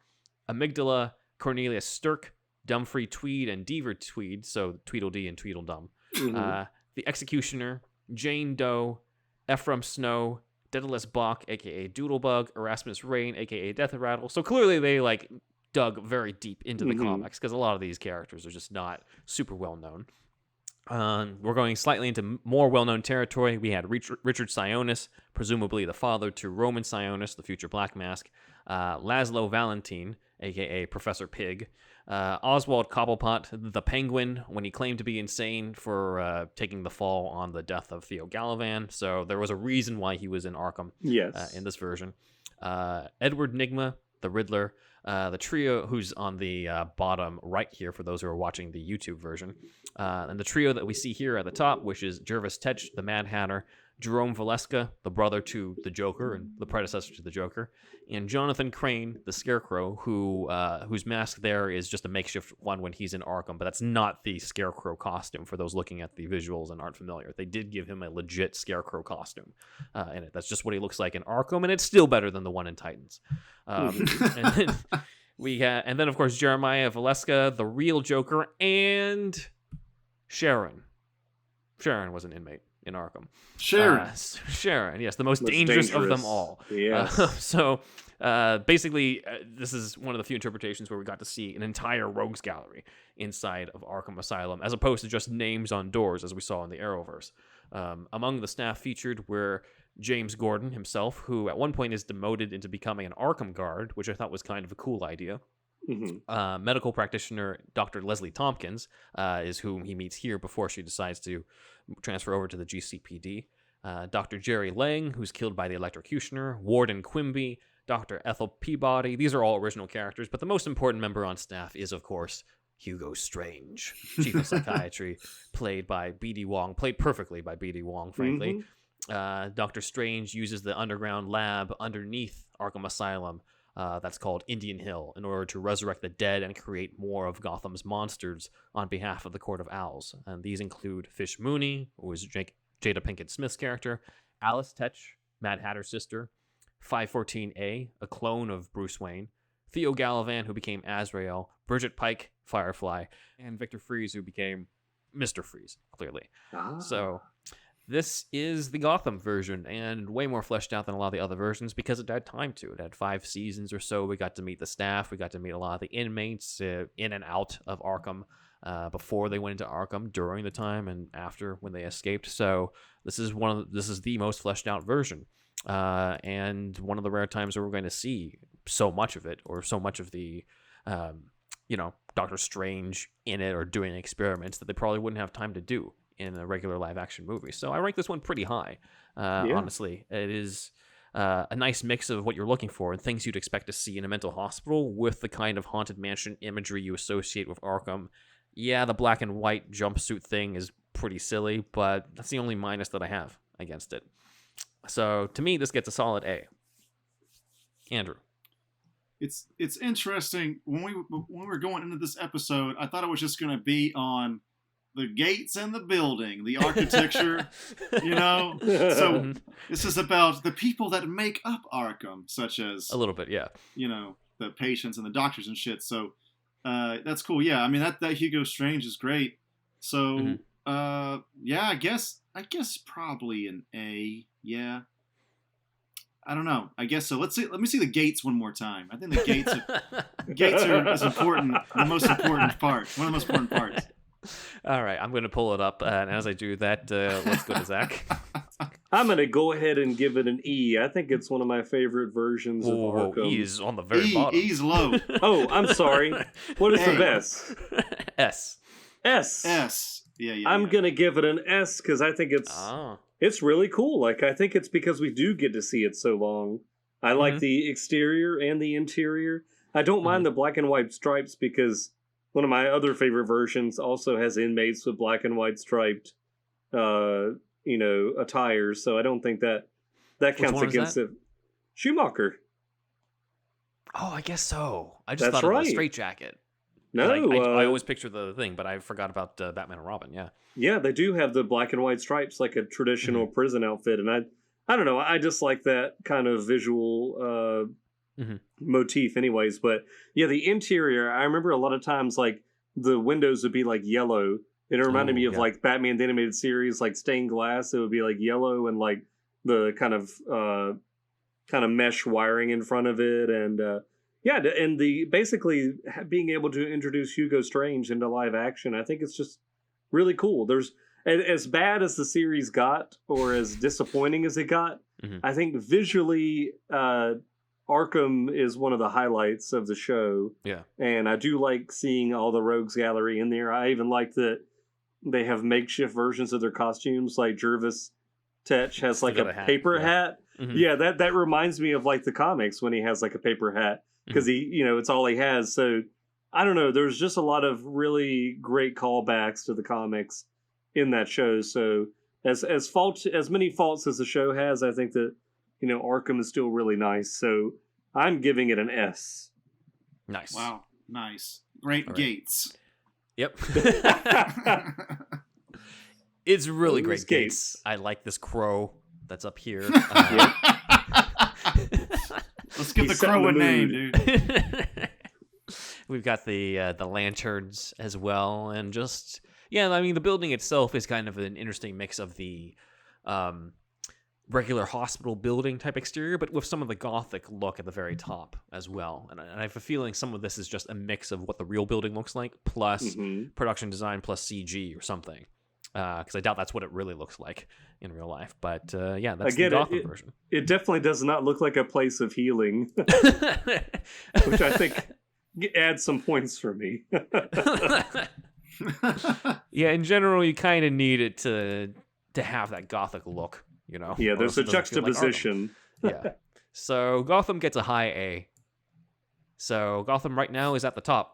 Amygdala, Cornelius Stirk, Dumfrey Tweed, and Deaver Tweed, so Tweedledee and Tweedledum. The Executioner, Jane Doe, Ephraim Snow, Daedalus Bach, a.k.a. Doodlebug, Erasmus Rain, a.k.a. Death Rattle. So clearly they, dug very deep into the comics, because a lot of these characters are just not super well-known. We're going slightly into more well-known territory. We had Richard Sionis, presumably the father to Roman Sionis, the future Black Mask, Laszlo Valentine, a.k.a. Professor Pig, Oswald Cobblepot, the Penguin, when he claimed to be insane for taking the fall on the death of Theo Gallivan. So there was a reason why he was in Arkham in this version. Edward Nygma, the Riddler, the trio who's on the bottom right here for those who are watching the YouTube version. And the trio that we see here at the top, which is Jervis Tetch, the Mad Hatter, Jerome Valeska, the brother to the Joker and the predecessor to the Joker, and Jonathan Crane, the Scarecrow, whose mask there is just a makeshift one when he's in Arkham, but that's not the Scarecrow costume for those looking at the visuals and aren't familiar. They did give him a legit Scarecrow costume in it. That's just what he looks like in Arkham, and it's still better than the one in Titans. And then of course Jeremiah Valeska, the real Joker, and Sharon. Sharon was an inmate in Arkham. Sharon, yes, the most dangerous of them all. Yes. So basically, this is one of the few interpretations where we got to see an entire rogues gallery inside of Arkham Asylum, as opposed to just names on doors, as we saw in the Arrowverse. Among the staff featured were James Gordon himself, who at one point is demoted into becoming an Arkham guard, which I thought was kind of a cool idea. Medical practitioner Dr. Leslie Tompkins is whom he meets here before she decides to transfer over to the GCPD. Dr. Jerry Lang, who's killed by the Electrocutioner, Warden Quimby, Dr. Ethel Peabody. These are all original characters, but the most important member on staff is, of course, Hugo Strange, Chief of Psychiatry, played perfectly by B.D. Wong, frankly. Dr. Strange uses the underground lab underneath Arkham Asylum that's called Indian Hill in order to resurrect the dead and create more of Gotham's monsters on behalf of the Court of Owls. And these include Fish Mooney, who is Jada Pinkett Smith's character, Alice Tetch, Mad Hatter's sister, 514A, a clone of Bruce Wayne, Theo Gallivan, who became Azrael, Bridget Pike, Firefly, and Victor Freeze, who became Mr. Freeze, clearly. So this is the Gotham version, and way more fleshed out than a lot of the other versions because it had time to. It had 5 seasons or so. We got to meet the staff. We got to meet a lot of the inmates in and out of Arkham before they went into Arkham, during the time, and after when they escaped. So this is the most fleshed out version, and one of the rare times where we're going to see so much of it, or so much of the Doctor Strange in it or doing experiments that they probably wouldn't have time to do in a regular live action movie. So I rank this one pretty high. Honestly, it is a nice mix of what you're looking for and things you'd expect to see in a mental hospital with the kind of haunted mansion imagery you associate with Arkham. Yeah, the black and white jumpsuit thing is pretty silly, but that's the only minus that I have against it. So to me, this gets a solid A. Andrew. It's interesting. When we were going into this episode, I thought it was just going to be on the gates and the building, the architecture, you know? So this is about the people that make up Arkham, such as... A little bit, yeah. You know, the patients and the doctors and shit. So that's cool. Yeah, I mean, that Hugo Strange is great. So, yeah, I guess probably an A. Yeah. I don't know. I guess so. Let me see the gates one more time. I think the gates are as important, the most important part. One of the most important parts. All right, I'm going to pull it up, and as I do that, let's go to Zach. I'm going to go ahead and give it an E. I think it's one of my favorite versions of Arkham. E is on the very bottom. E's low. Oh, I'm sorry. What is the best? S. S. S. Yeah. I'm going to give it an S because I think it's really cool. Like, I think it's because we do get to see it so long. I like the exterior and the interior. I don't mind the black and white stripes because one of my other favorite versions also has inmates with black and white striped, attire. So I don't think that counts against it. Schumacher. Oh, I guess so. I just That's thought of right. the straitjacket. No, I always picture the thing, but I forgot about Batman and Robin. Yeah. Yeah, they do have the black and white stripes like a traditional prison outfit, and I don't know. I just like that kind of visual motif, anyways. But yeah, the interior. I remember a lot of times like the windows would be like yellow. It reminded me of like Batman the Animated Series, like stained glass. It would be like yellow and like the kind of mesh wiring in front of it, and and the basically being able to introduce Hugo Strange into live action. I think it's just really cool. There's as bad as the series got, or as disappointing as it got. I think visually, Arkham is one of the highlights of the show. Yeah, and I do like seeing all the Rogues Gallery in there. I even like that they have makeshift versions of their costumes. Like Jervis Tetch has like a paper hat. Yeah, that reminds me of like the comics when he has like a paper hat because he, it's all he has. So I don't know. There's just a lot of really great callbacks to the comics in that show. So as many faults as the show has, I think that Arkham is still really nice. So I'm giving it an S. Nice. Wow. Nice. Great gates. Yep. It's really great gates. I like this crow that's up here. Let's give the crow a name, dude. We've got the lanterns as well, and just the building itself is kind of an interesting mix of the regular hospital building type exterior, but with some of the gothic look at the very top as well. And I have a feeling some of this is just a mix of what the real building looks like, plus production design, plus CG or something. Because I doubt that's what it really looks like in real life. But that's the Gotham version. It definitely does not look like a place of healing, which I think adds some points for me. Yeah, in general, you kind of need it to have that gothic look, Yeah, there's a juxtaposition. Yeah. So Gotham gets a high A. So Gotham right now is at the top.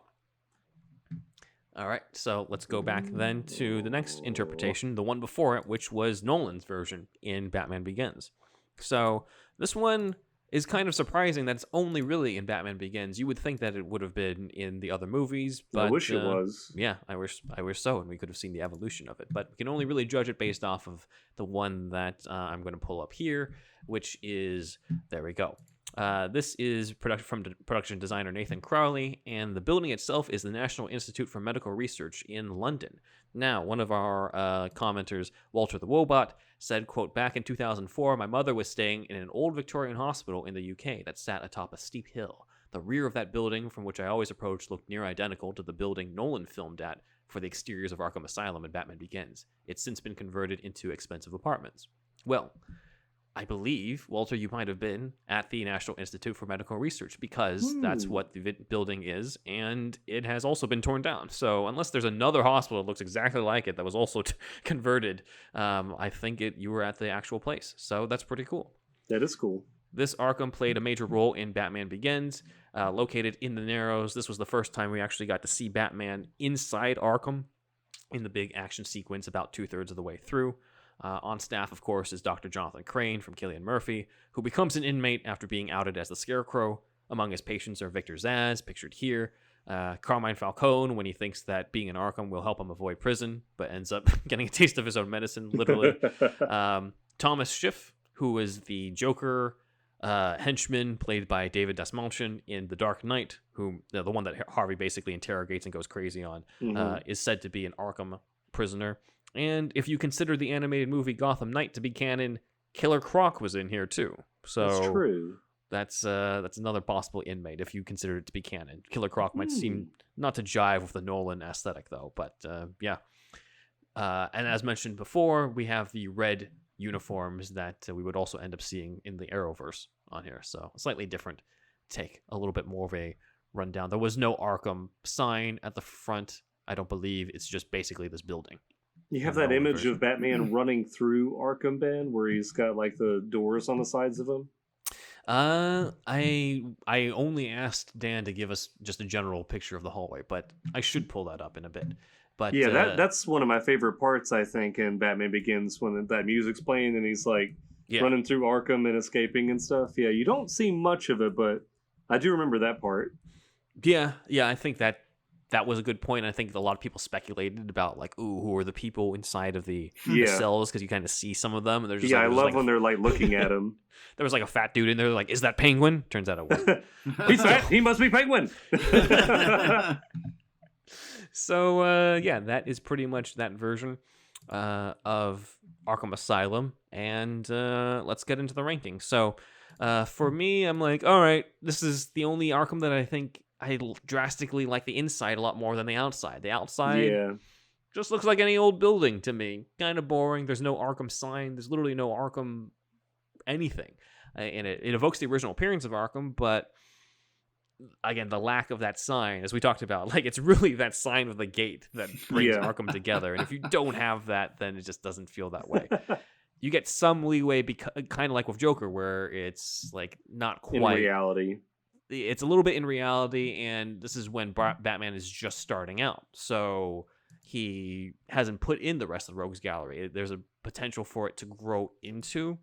All right, so let's go back then to the next interpretation, the one before it, which was Nolan's version in Batman Begins. So this one is kind of surprising that it's only really in Batman Begins. You would think that it would have been in the other movies, but I wish it was. Yeah, I wish so, and we could have seen the evolution of it. But we can only really judge it based off of the one that I'm going to pull up here, which is, there we go. This is from production designer Nathan Crowley, and the building itself is the National Institute for Medical Research in London. Now, one of our commenters, Walter the Wobot, said, quote, "Back in 2004, my mother was staying in an old Victorian hospital in the UK that sat atop a steep hill. The rear of that building, from which I always approached, looked near identical to the building Nolan filmed at for the exteriors of Arkham Asylum and Batman Begins. It's since been converted into expensive apartments." Well, I believe, Walter, you might have been at the National Institute for Medical Research, because that's what the building is, and it has also been torn down. So unless there's another hospital that looks exactly like it that was also converted, I think you were at the actual place. So that's pretty cool. That is cool. This Arkham played a major role in Batman Begins. Located in the Narrows, this was the first time we actually got to see Batman inside Arkham in the big action sequence about 2/3 of the way through. On staff, of course, is Dr. Jonathan Crane from Cillian Murphy, who becomes an inmate after being outed as the Scarecrow. Among his patients are Victor Zsasz, pictured here, Carmine Falcone, when he thinks that being in Arkham will help him avoid prison, but ends up getting a taste of his own medicine, literally. Thomas Schiff, who is the Joker henchman played by David Dastmalchian in The Dark Knight, who the one that Harvey basically interrogates and goes crazy on, is said to be an Arkham prisoner. And if you consider the animated movie Gotham Knight to be canon, Killer Croc was in here too. So that's true. That's another possible inmate if you consider it to be canon. Killer Croc might seem not to jive with the Nolan aesthetic though, but yeah. And as mentioned before, we have the red uniforms that we would also end up seeing in the Arrowverse on here. So a slightly different take, a little bit more of a rundown. There was no Arkham sign at the front, I don't believe. It's just basically this building. You have that image of Batman running through Arkham, Ben, where he's got like the doors on the sides of him. I only asked Dan to give us just a general picture of the hallway, but I should pull that up in a bit. But yeah, that's one of my favorite parts, I think, in Batman Begins, when that music's playing and he's like running through Arkham and escaping and stuff. Yeah, you don't see much of it, but I do remember that part. Yeah, I think that was a good point. I think a lot of people speculated about like, ooh, who are the people inside of the cells, because you kind of see some of them. And they're just I love when they're like looking at him. There was like a fat dude in there, like, is that Penguin? Turns out it wasn't. He's fat. He must be Penguin. So yeah, that is pretty much that version of Arkham Asylum, and let's get into the rankings. So for me, I'm like, all right, this is the only Arkham that I think I drastically like the inside a lot more than the outside. The outside just looks like any old building to me. Kind of boring. There's no Arkham sign. There's literally no Arkham anything. And it evokes the original appearance of Arkham, but again, the lack of that sign, as we talked about, like, it's really that sign of the gate that brings Arkham together. And if you don't have that, then it just doesn't feel that way. You get some leeway, kind of like with Joker, where it's like not quite in reality. It's a little bit in reality, and this is when Batman is just starting out. So he hasn't put in the rest of the Rogues Gallery. There's a potential for it to grow into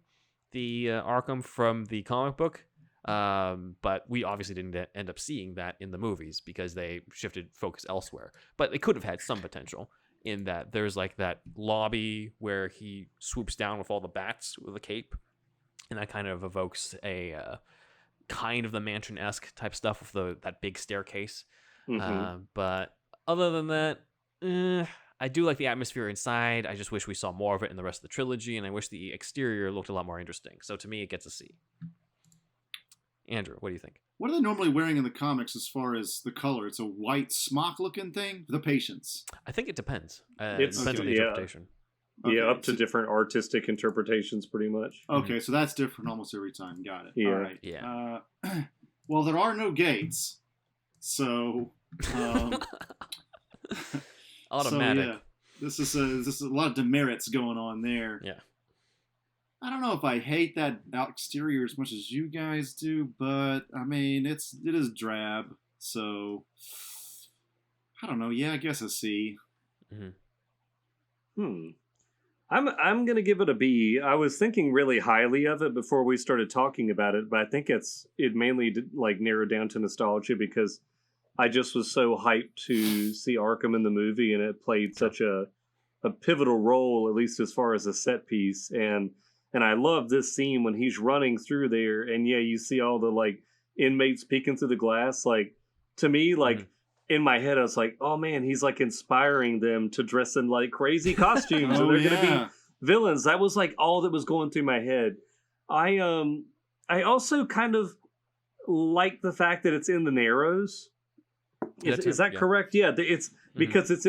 the Arkham from the comic book. But we obviously didn't end up seeing that in the movies because they shifted focus elsewhere. But it could have had some potential in that there's like that lobby where he swoops down with all the bats with a cape, and that kind of evokes a kind of the mansion-esque type stuff with that big staircase. But other than that, I do like the atmosphere inside. I just wish we saw more of it in the rest of the trilogy, and I wish the exterior looked a lot more interesting. So to me, it gets a C. Andrew, what do you think? What are they normally wearing in the comics as far as the color? It's a white smock-looking thing for the patients. I think it depends. It depends on the interpretation. Okay. Yeah, up to different artistic interpretations, pretty much. Okay, so that's different almost every time. Got it. Yeah. All right. Yeah. Well, there are no gates, so automatic. So, yeah, this is a lot of demerits going on there. Yeah. I don't know if I hate that exterior as much as you guys do, but I mean it is drab, so I don't know. Yeah, I guess a C. I'm gonna give it a B. I was thinking really highly of it before we started talking about it, but I think it mainly like narrowed down to nostalgia because I just was so hyped to see Arkham in the movie, and it played such a pivotal role, at least as far as a set piece. And I love this scene when he's running through there, and you see all the like inmates peeking through the glass. Like, to me, like in my head, I was like, oh man, he's like inspiring them to dress in like crazy costumes, and they're gonna be villains. That was like all that was going through my head. I also kind of like the fact that it's in the Narrows. Is that correct? Yeah, it's because it's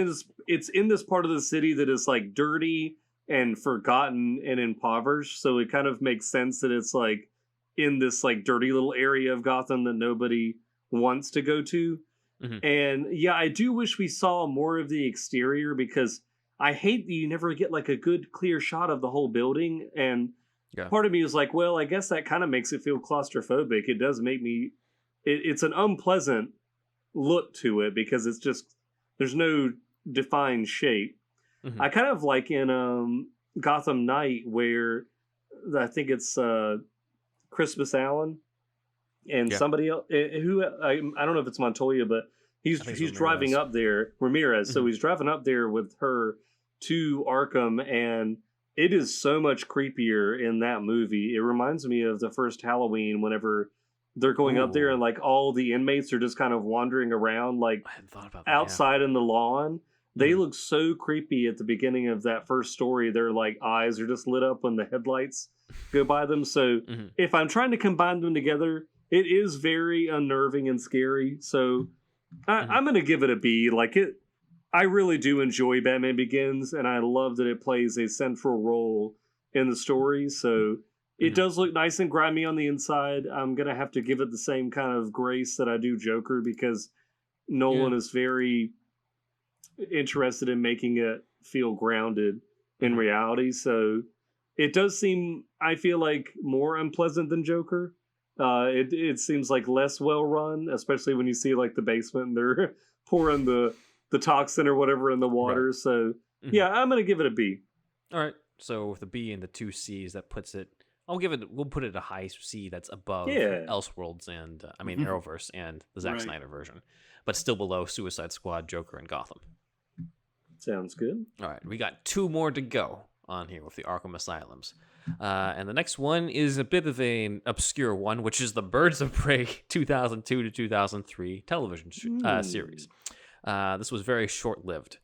in this part of the city that is like dirty and forgotten and impoverished. So it kind of makes sense that it's like in this like dirty little area of Gotham that nobody wants to go to. Mhm. And yeah, I do wish we saw more of the exterior, because I hate that you never get like a good clear shot of the whole building. And Yeah. part of me was like, well, I guess that kind of makes it feel claustrophobic. It does make me, it's an unpleasant look to it, because it's just, there's no defined shape. Mhm. I kind of like in Gotham Knight, where I think it's Christmas Allen and Yeah. somebody else who I don't know if it's Montoya, but I think he's it's driving Ramirez. up there, Ramirez. So Mhm. he's driving up there with her to Arkham, and it is so much creepier in that movie. It reminds me of the first Halloween, whenever they're going up there Ooh. and like all the inmates are just kind of wandering around like I hadn't thought about that. Yeah. outside in the lawn. They Mhm. look so creepy at the beginning of that first story. Their like eyes are just lit up when the headlights go by them. So Mhm. if I'm trying to combine them together, it is very unnerving and scary. So I'm going to give it a B. Like I really do enjoy Batman Begins, and I love that it plays a central role in the story. So it Mhm. does look nice and grimy on the inside. I'm going to have to give it the same kind of grace that I do Joker, because Nolan Yeah. is very interested in making it feel grounded in Mhm. reality. So it does seem, I feel like, more unpleasant than Joker. It seems like less well run, especially when you see like the basement and they're pouring the toxin or whatever in the water. So Mhm. yeah, I'm gonna give it a B. All right. So with the B and the two C's, that puts it. We'll put it a high C that's above Yeah. Elseworlds and I mean Mhm. Arrowverse and the Zack Right. Snyder version, but still below Suicide Squad, Joker, and Gotham. Sounds good. All right, we got two more to go on here with the Arkham Asylums. And the next one is a bit of an obscure one, which is the Birds of Prey 2002 to 2003 television series. This was very short-lived.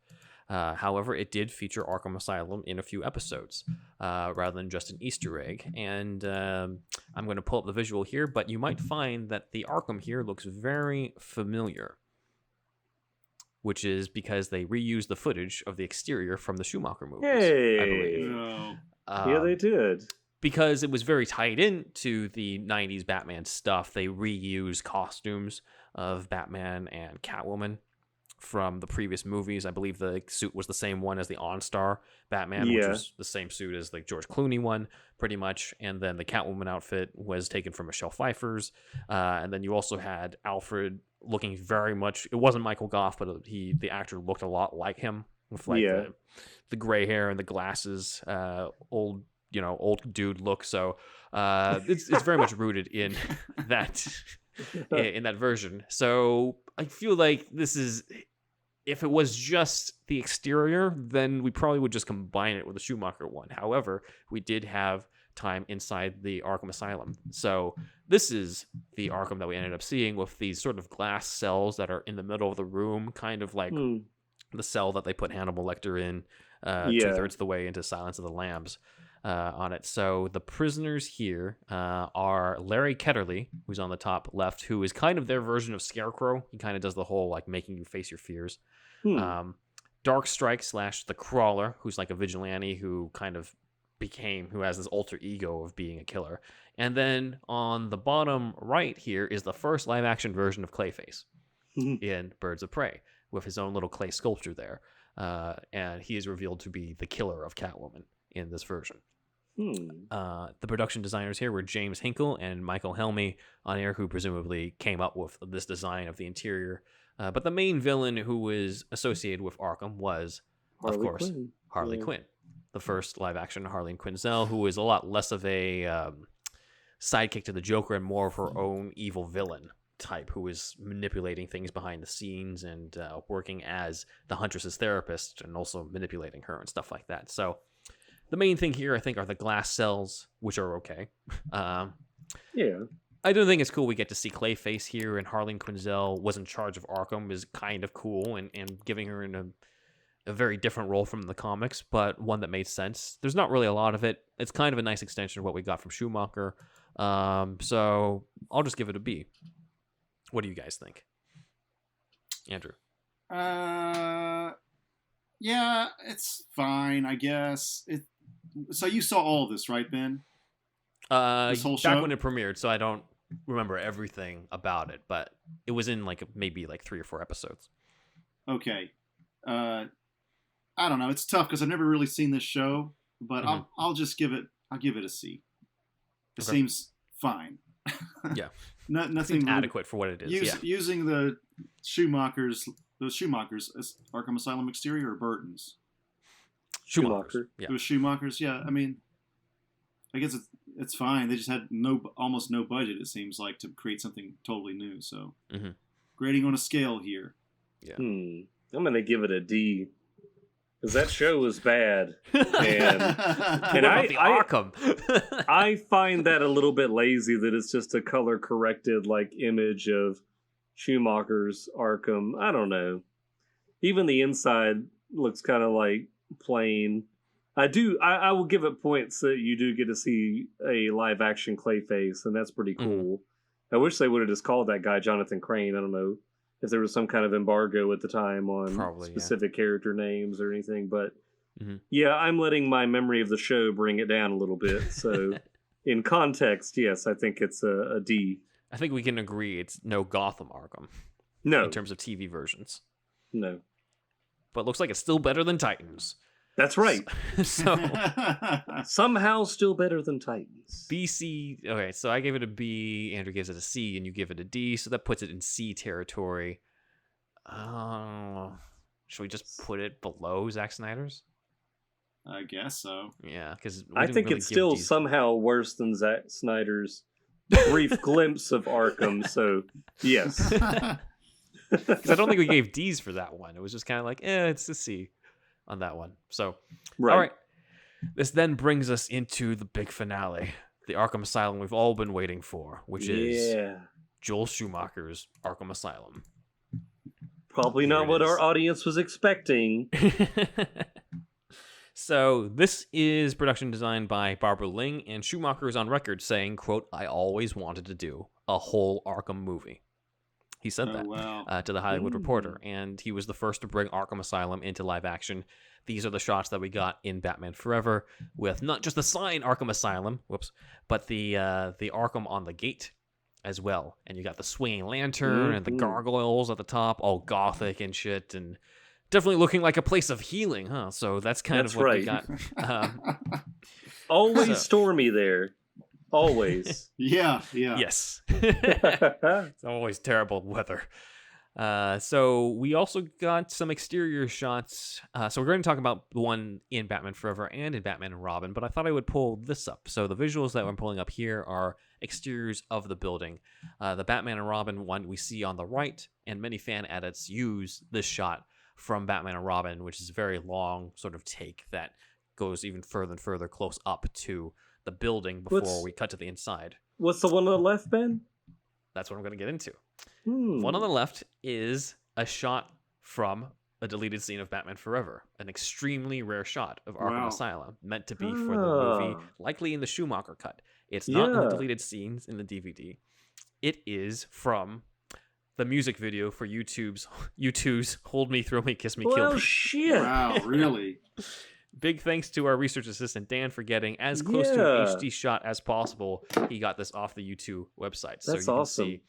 However, it did feature Arkham Asylum in a few episodes, rather than just an Easter egg. And I'm going to pull up the visual here, but you might find that the Arkham here looks very familiar, which is because they reused the footage of the exterior from the Schumacher movies, I Hey. believe. No. Yeah, they did. Because it was very tied into the 90s Batman stuff, they reused costumes of Batman and Catwoman from the previous movies. I believe the suit was the same one as the OnStar Batman, which Yeah. was the same suit as the George Clooney one, pretty much. And then the Catwoman outfit was taken from Michelle Pfeiffer's. And then you also had Alfred looking very much. It wasn't Michael Goff, but the actor looked a lot like him with like Yeah. the gray hair and the glasses, old dude look. So it's very much rooted in that in that version. So I feel like this is, if it was just the exterior, then we probably would just combine it with the Schumacher one. However, we did have time inside the Arkham Asylum. So this is the Arkham that we ended up seeing, with these sort of glass cells that are in the middle of the room, kind of like the cell that they put Hannibal Lecter in Yeah. 2/3 of the way into Silence of the Lambs on it. So the prisoners here are Larry Ketterly, who's on the top left, who is kind of their version of Scarecrow. He kind of does the whole like making you face your fears. Dark Strike / the Crawler, who's like a vigilante who kind of who has this alter ego of being a killer. And then on the bottom right here is the first live action version of Clayface in Birds of Prey, with his own little clay sculpture there. And he is revealed to be the killer of Catwoman in this version. The production designers here were James Hinkle and Michael Helmy on air, who presumably came up with this design of the interior. But the main villain who was associated with Arkham was, of course, Harley Quinn. The first live-action Harley Quinzel, who is a lot less of a sidekick to the Joker and more of her own evil villain type, who is manipulating things behind the scenes and working as the Huntress's therapist and also manipulating her and stuff like that. So the main thing here, I think, are the glass cells, which are okay. Yeah. I don't think it's cool we get to see Clayface here, and Harley Quinzel was in charge of Arkham is kind of cool, and giving her in a very different role from the comics, but one that made sense. There's not really a lot of it. It's kind of a nice extension of what we got from Schumacher. So I'll just give it a B. What do you guys think? Andrew? Yeah, it's fine, I guess. So you saw all of this, right, Ben? This whole Back show? when it premiered, so I don't remember everything about it, but it was in maybe 3 or 4 episodes. Okay. I don't know. It's tough because I've never really seen this show, but I'll just give it. I'll give it a C. It seems fine. Yeah. Nothing really, adequate for what it is. Using the Schumachers as Arkham Asylum exterior or Burton's? Schumacher. Yeah. It was Schumacher's. Yeah. I mean, I guess it's fine. They just had almost no budget. It seems like to create something totally new. So, grading on a scale here. Yeah. I'm gonna give it a D. Because that show was bad, and Arkham. I find that a little bit lazy that it's just a color corrected image of Schumacher's Arkham. I don't know. Even the inside looks kind of plain. I will give it points that you do get to see a live action Clayface, and that's pretty cool. I wish they would have just called that guy Jonathan Crane. I don't know if there was some kind of embargo at the time on specific character names or anything, but yeah, I'm letting my memory of the show bring it down a little bit. So in context, yes, I think it's a D. I think we can agree it's no Gotham Arkham. No. In terms of TV versions. No. But it looks like it's still better than Titans. That's right. So somehow still better than Titans. BC. Okay, so I gave it a B. Andrew gives it a C, and you give it a D. So that puts it in C territory. Should we just put it below Zack Snyder's? I guess so. Yeah, because I think it's still somehow worse than Zack Snyder's brief glimpse of Arkham. So yes, because I don't think we gave D's for that one. It was just kind of it's a C on that one. So, right. All right. This then brings us into the big finale, the Arkham Asylum we've all been waiting for, which is Joel Schumacher's Arkham Asylum. Probably not what our audience was expecting. So, this is production designed by Barbara Ling, and Schumacher is on record saying, quote, "I always wanted to do a whole Arkham movie." He said to the Hollywood Reporter, and he was the first to bring Arkham Asylum into live action. These are the shots that we got in Batman Forever, with not just the sign Arkham Asylum, but the Arkham on the gate as well. And you got the swinging lantern and the gargoyles at the top, all gothic and shit, and definitely looking like a place of healing, huh? So that's kind of what we got. Always stormy there. Always. Yeah. Yes. It's always terrible weather. So we also got some exterior shots. So we're going to talk about the one in Batman Forever and in Batman and Robin, but I thought I would pull this up. So the visuals that I'm pulling up here are exteriors of the building. The Batman and Robin one we see on the right, and many fan edits use this shot from Batman and Robin, which is a very long sort of take that goes even further and further close up to the building before we cut to the inside. What's the one on the left, Ben? That's what I'm going to get into. One on the left is a shot from a deleted scene of Batman Forever, an extremely rare shot of Arkham Asylum, meant to be for the movie, likely in the Schumacher cut. It's not in the deleted scenes in the DVD. It is from the music video for U2's Hold Me, Throw Me, Kiss Me, Kill Me. Oh, shit. Wow, really? Big thanks to our research assistant, Dan, for getting as close to an HD shot as possible. He got this off the U2 website. So you can see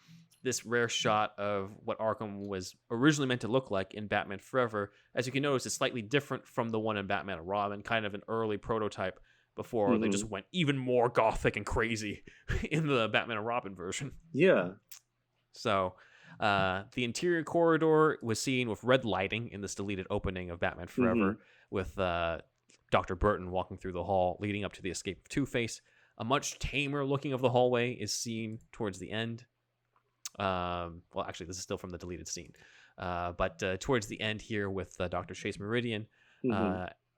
this rare shot of what Arkham was originally meant to look like in Batman Forever. As you can notice, it's slightly different from the one in Batman and Robin, kind of an early prototype before they just went even more gothic and crazy in the Batman and Robin version. Yeah. So the interior corridor was seen with red lighting in this deleted opening of Batman Forever, with Dr. Burton walking through the hall leading up to the escape of Two-Face. A much tamer looking of the hallway is seen towards the end. Well, actually, this is still from the deleted scene. But towards the end here with Dr. Chase Meridian.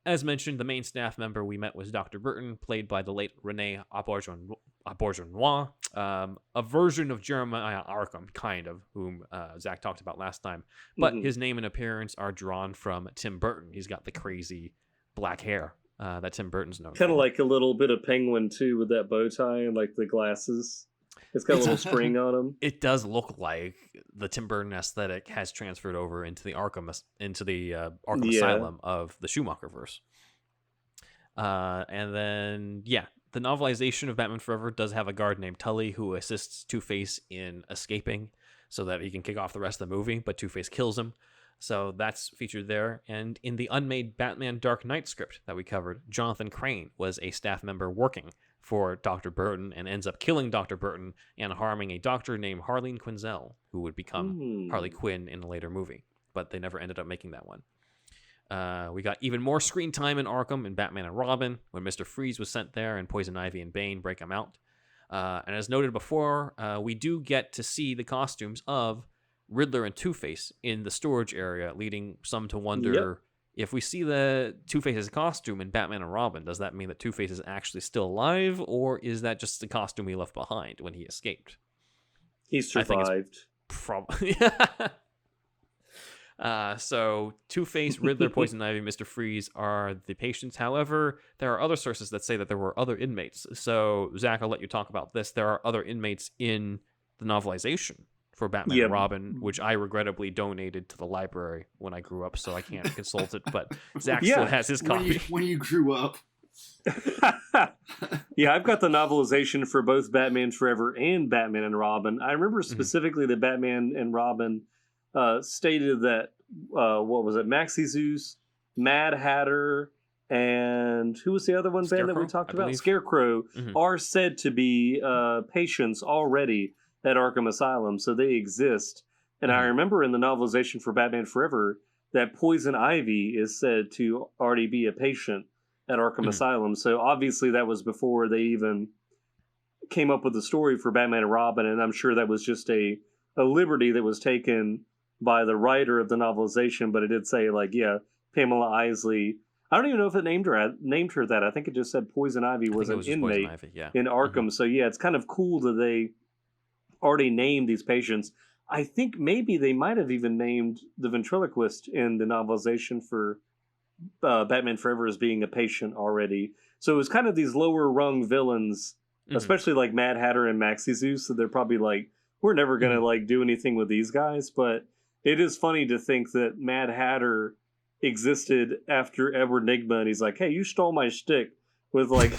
As mentioned, the main staff member we met was Dr. Burton, played by the late Rene Auberjonois, a version of Jeremiah Arkham, kind of, whom Zack talked about last time. But his name and appearance are drawn from Tim Burton. He's got the crazy black hair that Tim Burton's known Kind of for. like a little bit of Penguin, too, with that bow tie and like the glasses. It's got a little spring on them. It does look like the Tim Burton aesthetic has transferred over into the Arkham Asylum of the Schumacher verse. And then, yeah, the novelization of Batman Forever does have a guard named Tully who assists Two-Face in escaping so that he can kick off the rest of the movie, but Two-Face kills him. So that's featured there. And in the unmade Batman Dark Knight script that we covered, Jonathan Crane was a staff member working for Dr. Burton and ends up killing Dr. Burton and harming a doctor named Harleen Quinzel, who would become Harley Quinn in a later movie. But they never ended up making that one. We got even more screen time in Arkham in Batman and Robin when Mr. Freeze was sent there and Poison Ivy and Bane break him out. And as noted before, we do get to see the costumes of Riddler and Two-Face in the storage area, leading some to wonder if we see the Two-Face's costume in Batman and Robin, does that mean that Two-Face is actually still alive, or is that just the costume he left behind when he escaped? He survived. Probably. So Two-Face, Riddler, Poison Ivy, Mr. Freeze are the patients. However, there are other sources that say that there were other inmates. So, Zach, I'll let you talk about this. There are other inmates in the novelization for Batman and Robin, which I regrettably donated to the library when I grew up, so I can't consult it, but Zach still has his copy. When you grew up. Yeah, I've got the novelization for both Batman Forever and Batman and Robin. I remember specifically that Batman and Robin stated that, what was it, Maxie Zeus, Mad Hatter, and who was the other one, Ben, that we talked about? Scarecrow, are said to be patients already at Arkham Asylum, so they exist. And I remember in the novelization for Batman Forever that Poison Ivy is said to already be a patient at Arkham Asylum. So obviously that was before they even came up with the story for Batman and Robin, and I'm sure that was just a liberty that was taken by the writer of the novelization, but it did say, like, Pamela Isley. I don't even know if it named her that. I think it just said Poison Ivy was an inmate in Arkham. So yeah, it's kind of cool that they already named these patients. I think maybe they might have even named the ventriloquist in the novelization for Batman Forever as being a patient already. So it was kind of these lower rung villains, especially like Mad Hatter and Maxie Zeus. So they're probably like, we're never going to like do anything with these guys. But it is funny to think that Mad Hatter existed after Edward Nygma, and he's like, hey, you stole my stick with like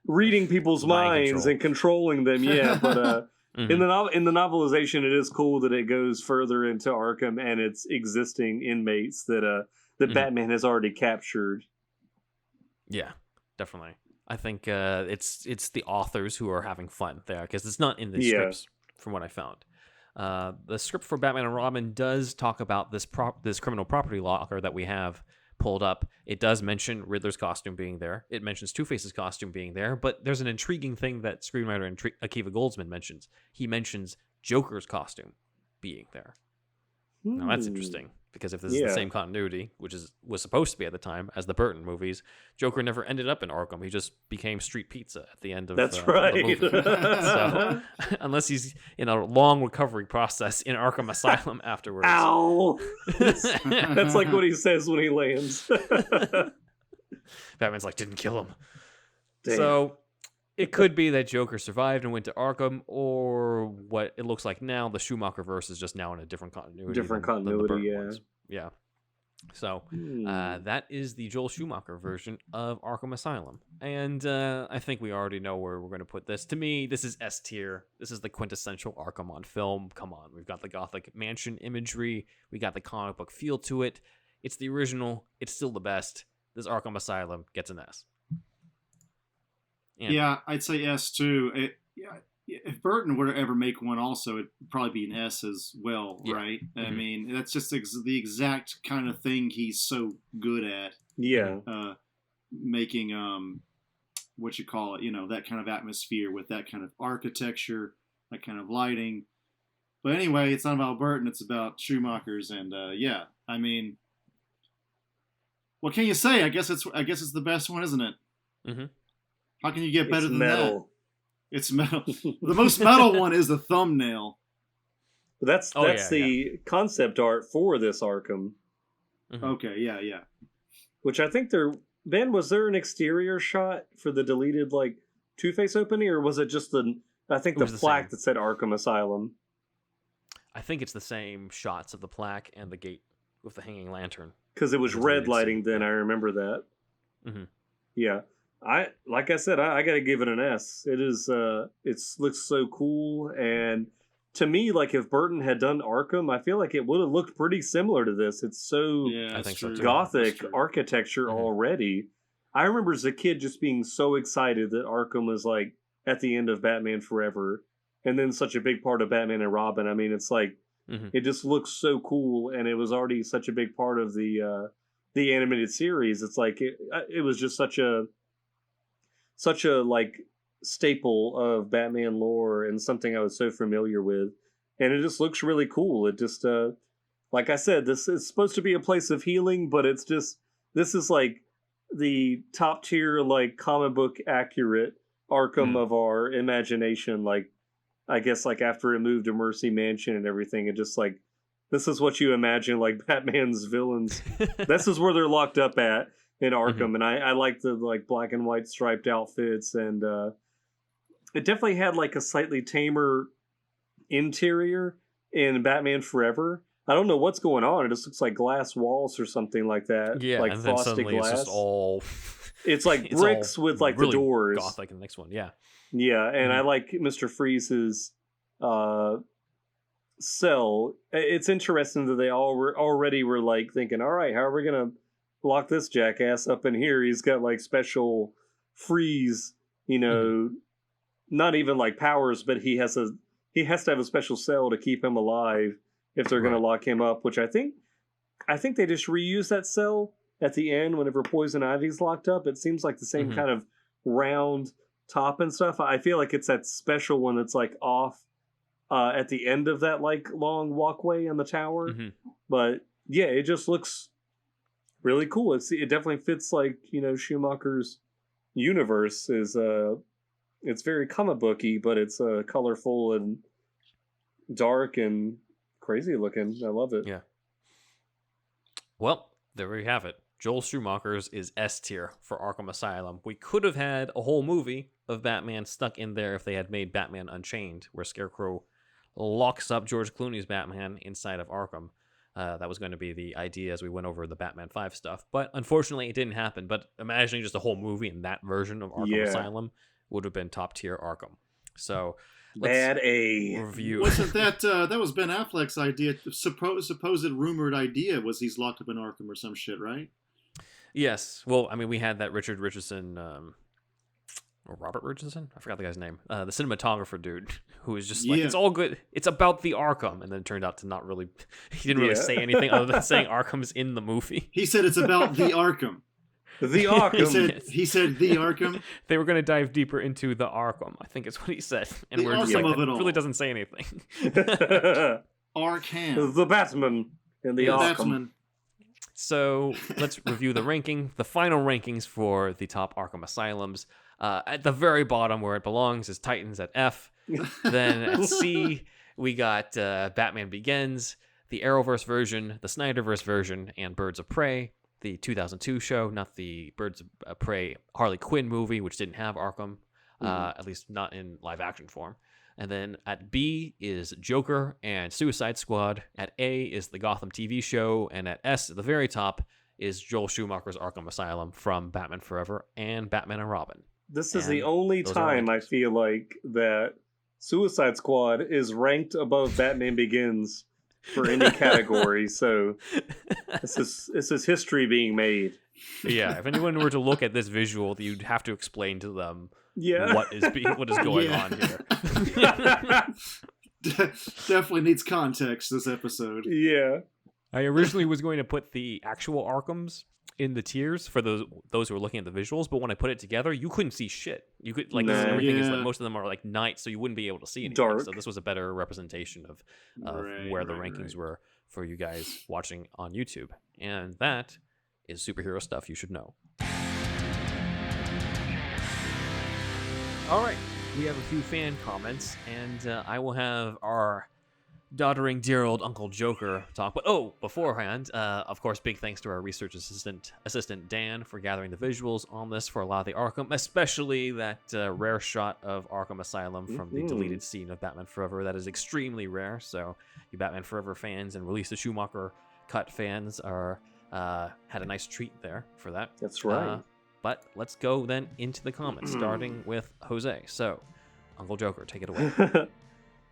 reading people's minds and controlling them. Yeah, but in the novelization, it is cool that it goes further into Arkham and its existing inmates that Batman has already captured. Yeah, definitely. I think it's the authors who are having fun there, because it's not in the scripts from what I found. The script for Batman and Robin does talk about this criminal property locker that we have pulled up. It does mention Riddler's costume being there. It mentions Two-Face's costume being there, but there's an intriguing thing that screenwriter Akiva Goldsman mentions. He mentions Joker's costume being there. Now that's interesting, because if this is the same continuity, which was supposed to be at the time, as the Burton movies, Joker never ended up in Arkham. He just became street pizza at the end of the movie. So, unless he's in a long recovery process in Arkham Asylum afterwards. Ow! That's like what he says when he lands. Batman's like, didn't kill him. Damn. So it could be that Joker survived and went to Arkham, or what it looks like now, the Schumacher verse is just now in a different continuity. than the Burton ones. Yeah. So that is the Joel Schumacher version of Arkham Asylum. And I think we already know where we're going to put this. To me, this is S tier. This is the quintessential Arkham on film. Come on. We've got the Gothic mansion imagery. We got the comic book feel to it. It's the original. It's still the best. This Arkham Asylum gets an S. Yeah, I'd say S too. If Burton were to ever make one also, it'd probably be an S as well, right? I mean, that's just the exact kind of thing he's so good at. Yeah. Making, what you call it, that kind of atmosphere with that kind of architecture, that kind of lighting. But anyway, it's not about Burton, it's about Schumacher's, and I mean, what can you say? I guess it's the best one, isn't it? Mm-hmm. How can you get better than that? It's metal. The most metal one is the thumbnail. But that's the concept art for this Arkham. Mm-hmm. Okay, yeah. Which I think Ben, was there an exterior shot for the deleted like Two-Face opening, or was it just the plaque that said Arkham Asylum? I think it's the same shots of the plaque and the gate with the hanging lantern. Because it was red lighting then, I remember that. Mm-hmm. Yeah. Like I said, I gotta give it an S. It is it looks so cool, and to me, like if Burton had done Arkham, I feel like it would have looked pretty similar to this. It's so Yeah, I that's think so, true. too. gothic That's true. architecture Mhm. already. I remember as a kid just being so excited that Arkham was like at the end of Batman Forever, and then such a big part of Batman and Robin. I mean, it's like Mhm. it just looks so cool, and it was already such a big part of the animated series. It's like it was just such a like staple of Batman lore and something I was so familiar with, and it just looks really cool. It just like I said, this is supposed to be a place of healing, but it's just this is like the top tier like comic book accurate Arkham of our imagination. Like I guess like after it moved to Mercy Mansion and everything, it just like this is what you imagine like Batman's villains. This is where they're locked up at in Arkham, and I like the like black and white striped outfits, and it definitely had like a slightly tamer interior in Batman Forever. I don't know what's going on. It just looks like glass walls or something like that. Yeah, like and then frosted suddenly glass. it's just all It's like it's bricks all with like really the doors. gothic in the next one. Yeah. Yeah, and I like Mr. Freeze's cell. It's interesting that they already were like thinking, all right, how are we gonna lock this jackass up in here? He's got like special freeze, not even like powers, but he has to have a special cell to keep him alive if they're gonna Right. lock him up. Which I think they just reuse that cell at the end whenever Poison Ivy's locked up. It seems like the same kind of round top and stuff. I feel like it's that special one that's like off at the end of that like long walkway in the tower. Mhm. But yeah, it just looks really cool. It definitely fits like Schumacher's universe is it's very comic booky, but it's colorful and dark and crazy looking. I love it. Yeah. Well, there we have it. Joel Schumacher's is S tier for Arkham Asylum. We could have had a whole movie of Batman stuck in there if they had made Batman Unchained, where Scarecrow locks up George Clooney's Batman inside of Arkham. That was going to be the idea as we went over the Batman 5 stuff. But unfortunately, it didn't happen. But imagining just a whole movie in that version of Arkham Asylum would have been top tier Arkham. So Bad A. review. Wasn't that was Ben Affleck's idea? Supposed rumored idea was he's locked up in Arkham or some shit, right? Yes. Well, I mean, we had that Richard Richardson, or Robert Richardson? I forgot the guy's name. The cinematographer dude, who was just like, Yeah. it's all good. It's about the Arkham. And then it turned out to not really, he didn't really say anything other than saying Arkham's in the movie. He said it's about the Arkham. The Arkham. He said the Arkham. They were going to dive deeper into the Arkham, I think is what he said. And The we're just Arkham like, of that it all. really doesn't say anything. Arkham. The Batman and the The Arkham. Batsman. So let's review the the final rankings for the top Arkham Asylums. At the very bottom where it belongs is Titans at F. Then at C, we got Batman Begins, the Arrowverse version, the Snyderverse version, and Birds of Prey, the 2002 show, not the Birds of Prey Harley Quinn movie, which didn't have Arkham, at least not in live action form. And then at B is Joker and Suicide Squad. At A is the Gotham TV show. And at S, at the very top, is Joel Schumacher's Arkham Asylum from Batman Forever and Batman and Robin. This is And the only those are time I rankings. feel like that Suicide Squad is ranked above Batman Begins for any category. So this is history being made. Yeah, if anyone were to look at this visual, you'd have to explain to them Yeah. what is going Yeah. on here. Definitely needs context, this episode. Yeah. I originally was going to put the actual Arkhams in the tiers for those who are looking at the visuals, but when I put it together, you couldn't see shit. You could Nah. everything is like Yeah. most of them are like night, so you wouldn't be able to see anything. Dark. So this was a better representation of Right, where the right, rankings right. were for you guys watching on YouTube, and that is superhero stuff you should know. All right, we have a few fan comments, and I will have our doddering dear old Uncle Joker talk. But beforehand, of course, big thanks to our research assistant Dan for gathering the visuals on this for a lot of the Arkham, especially that rare shot of Arkham Asylum from the deleted scene of Batman Forever. That is extremely rare. So you Batman Forever fans and Release the Schumacher cut fans are had a nice treat there for that. That's right. But let's go then into the comments, starting with Jose. So, Uncle Joker, take it away.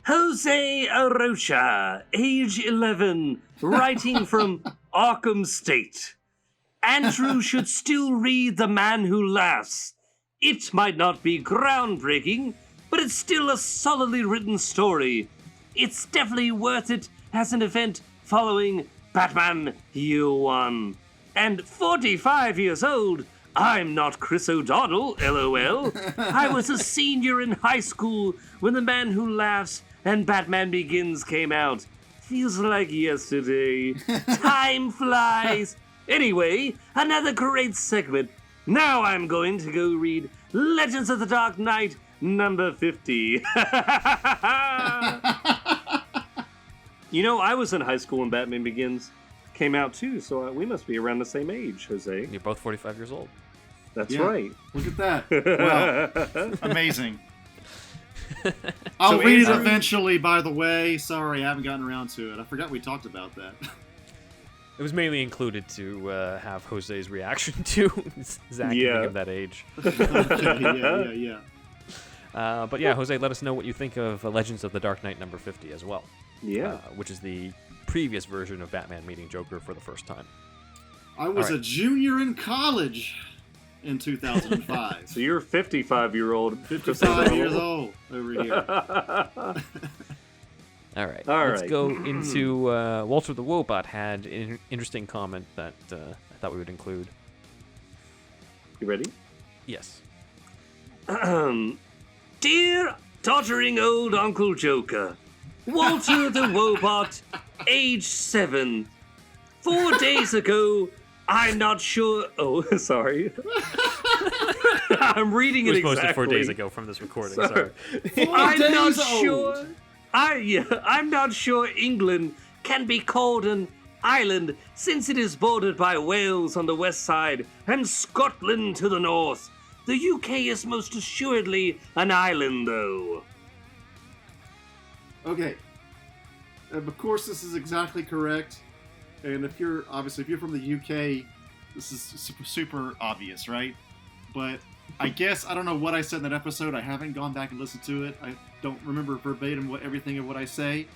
Jose Arocha, age 11, writing from Arkham State. Andrew should still read The Man Who Laughs. It might not be groundbreaking, but it's still a solidly written story. It's definitely worth it as an event following Batman Year One. And 45 years old, I'm not Chris O'Donnell, LOL. I was a senior in high school when The Man Who Laughs and Batman Begins came out. Feels like yesterday. Time flies. Anyway, another great segment. Now I'm going to go read Legends of the Dark Knight number 50. You know, I was in high school when Batman Begins came out too, so we must be around the same age, Jose. You're both 45 years old. That's right. Look at that. Wow. Amazing. I'll read it eventually, by the way. Sorry, I haven't gotten around to it. I forgot we talked about that. It was mainly included to have Jose's reaction to Zack being of that age. Yeah. But yeah, Jose, let us know what you think of Legends of the Dark Knight number 50 as well. Yeah. Which is the previous version of Batman meeting Joker for the first time. I was a junior in college in 2005. So you're 55-year-old. 55 years old over here. All right. Let's go into Walter the Wobot had an interesting comment that I thought we would include. You ready? Yes. Dear tottering old Uncle Joker, Walter the Wobot, age 7. 4 days ago, I'm not sure. Oh, sorry. I'm reading it exactly. It was posted 4 days ago from this recording. Sorry. I'm not sure. I'm not sure England can be called an island since it is bordered by Wales on the west side and Scotland to the north. The UK is most assuredly an island, though. Okay. Of course, this is exactly correct. And if you're from the UK, this is super obvious, right? But I guess, I don't know what I said in that episode. I haven't gone back and listened to it. I don't remember verbatim everything of what I say.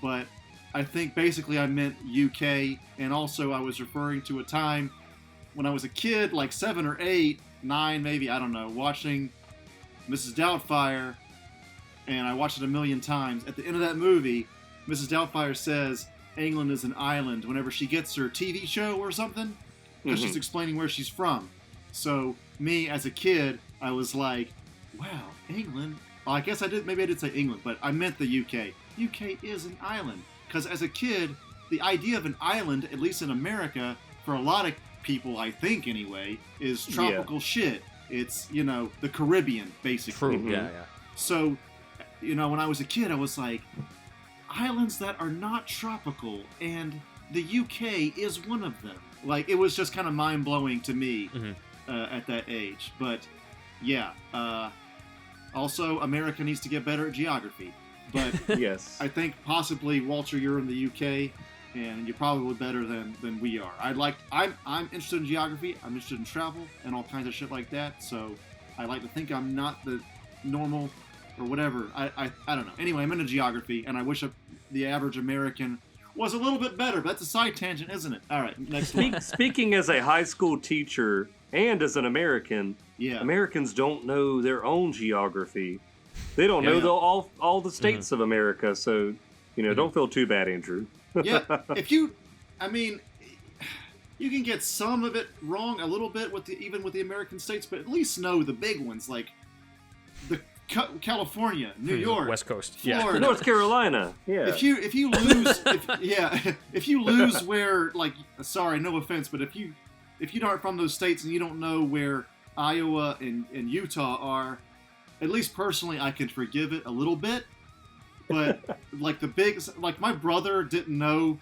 But I think basically I meant UK. And also I was referring to a time when I was a kid, like 7 or 8, 9 maybe, I don't know, watching Mrs. Doubtfire. And I watched it a million times. At the end of that movie, Mrs. Doubtfire says England is an island whenever she gets her TV show or something. Because she's explaining where she's from. So me as a kid, I was like, wow, England. Well, I guess maybe I did say England, but I meant the UK. UK is an island. Because as a kid, the idea of an island, at least in America, for a lot of people, I think anyway, is tropical shit. It's, the Caribbean, basically. True, yeah. So, when I was a kid, I was like, islands that are not tropical, and the UK is one of them. Like, it was just kind of mind-blowing to me at that age. But, yeah. Also, America needs to get better at geography. But yes, I think possibly, Walter, you're in the UK, and you're probably better than we are. I'm interested in geography. I'm interested in travel and all kinds of shit like that. So I like to think I'm not the normal or whatever. I don't know. Anyway, I'm into geography, and I wish the average American was a little bit better. But that's a side tangent, isn't it? All right, next one. Speaking as a high school teacher and as an American, Americans don't know their own geography. They don't know all the states of America, so don't feel too bad, Andrew. Yeah, you can get some of it wrong a little bit even with the American states, but at least know the big ones like the California, New York, West Coast, Florida, North Carolina. Yeah. If you lose, if you lose where, like, sorry, no offense, but if you aren't from those states and you don't know where Iowa and Utah are, at least personally, I can forgive it a little bit. But like my brother didn't know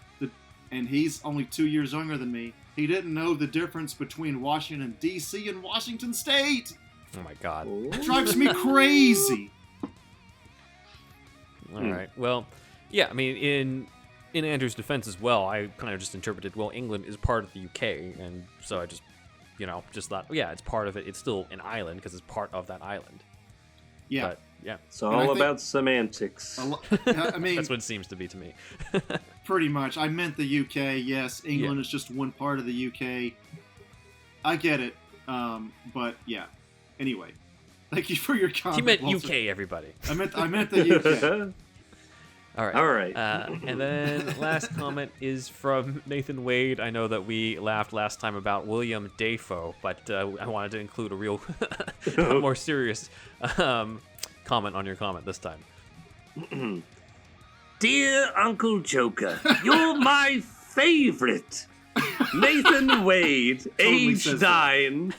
and he's only 2 years younger than me. He didn't know the difference between Washington D.C. and Washington State. Oh my God, it drives me crazy. All right, well, yeah. I mean, in Andrew's defense as well, I kind of just interpreted, well, England is part of the UK, and so I just just thought, yeah, it's part of it. It's still an island because it's part of that island. Yeah. But, yeah. It's all about semantics. I mean, That's what it seems to be to me. pretty much. I meant the UK. Yes, England is just one part of the UK. I get it. But yeah. Anyway, thank you for your comment. He meant Walter. UK, everybody. I meant the UK. All right. All right. And then last comment is from Nathan Wade. I know that we laughed last time about William Dafoe, but I wanted to include a real, more serious comment on your comment this time. Dear Uncle Joker, you're my favorite. Nathan Wade, Totally age says 9.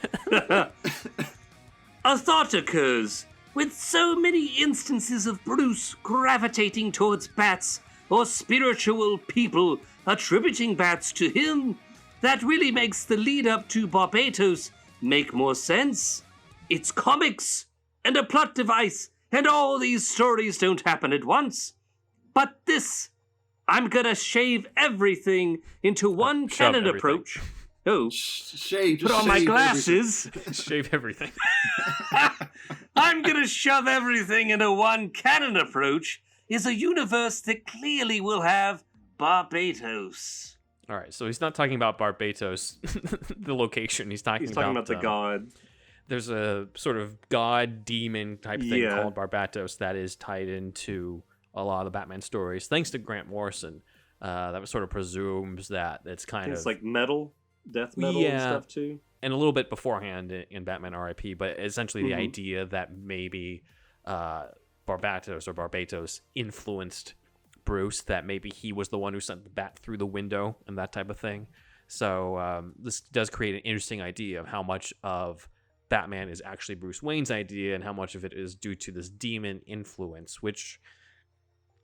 A thought occurs. With so many instances of Bruce gravitating towards bats or spiritual people attributing bats to him, that really makes the lead up to Barbatos make more sense. It's comics and a plot device, and all these stories don't happen at once. But this, I'm gonna shave everything into one Shove canon everything. approach. Oh, Shave. put Just on my shave glasses. Shave everything. I'm gonna shove everything into one canon approach is a universe that clearly will have Barbatos. All right, so he's not talking about Barbatos, the location. He's talking about the god. There's a sort of god demon type thing Yeah. called Barbatos that is tied into a lot of the Batman stories, thanks to Grant Morrison. That sort of presumes that it's kind of It's like metal, death metal and stuff too. and a little bit beforehand in Batman R.I.P., but essentially the Mhm. idea that maybe Barbatos influenced Bruce, that maybe he was the one who sent the bat through the window and that type of thing. So this does create an interesting idea of how much of Batman is actually Bruce Wayne's idea and how much of it is due to this demon influence, which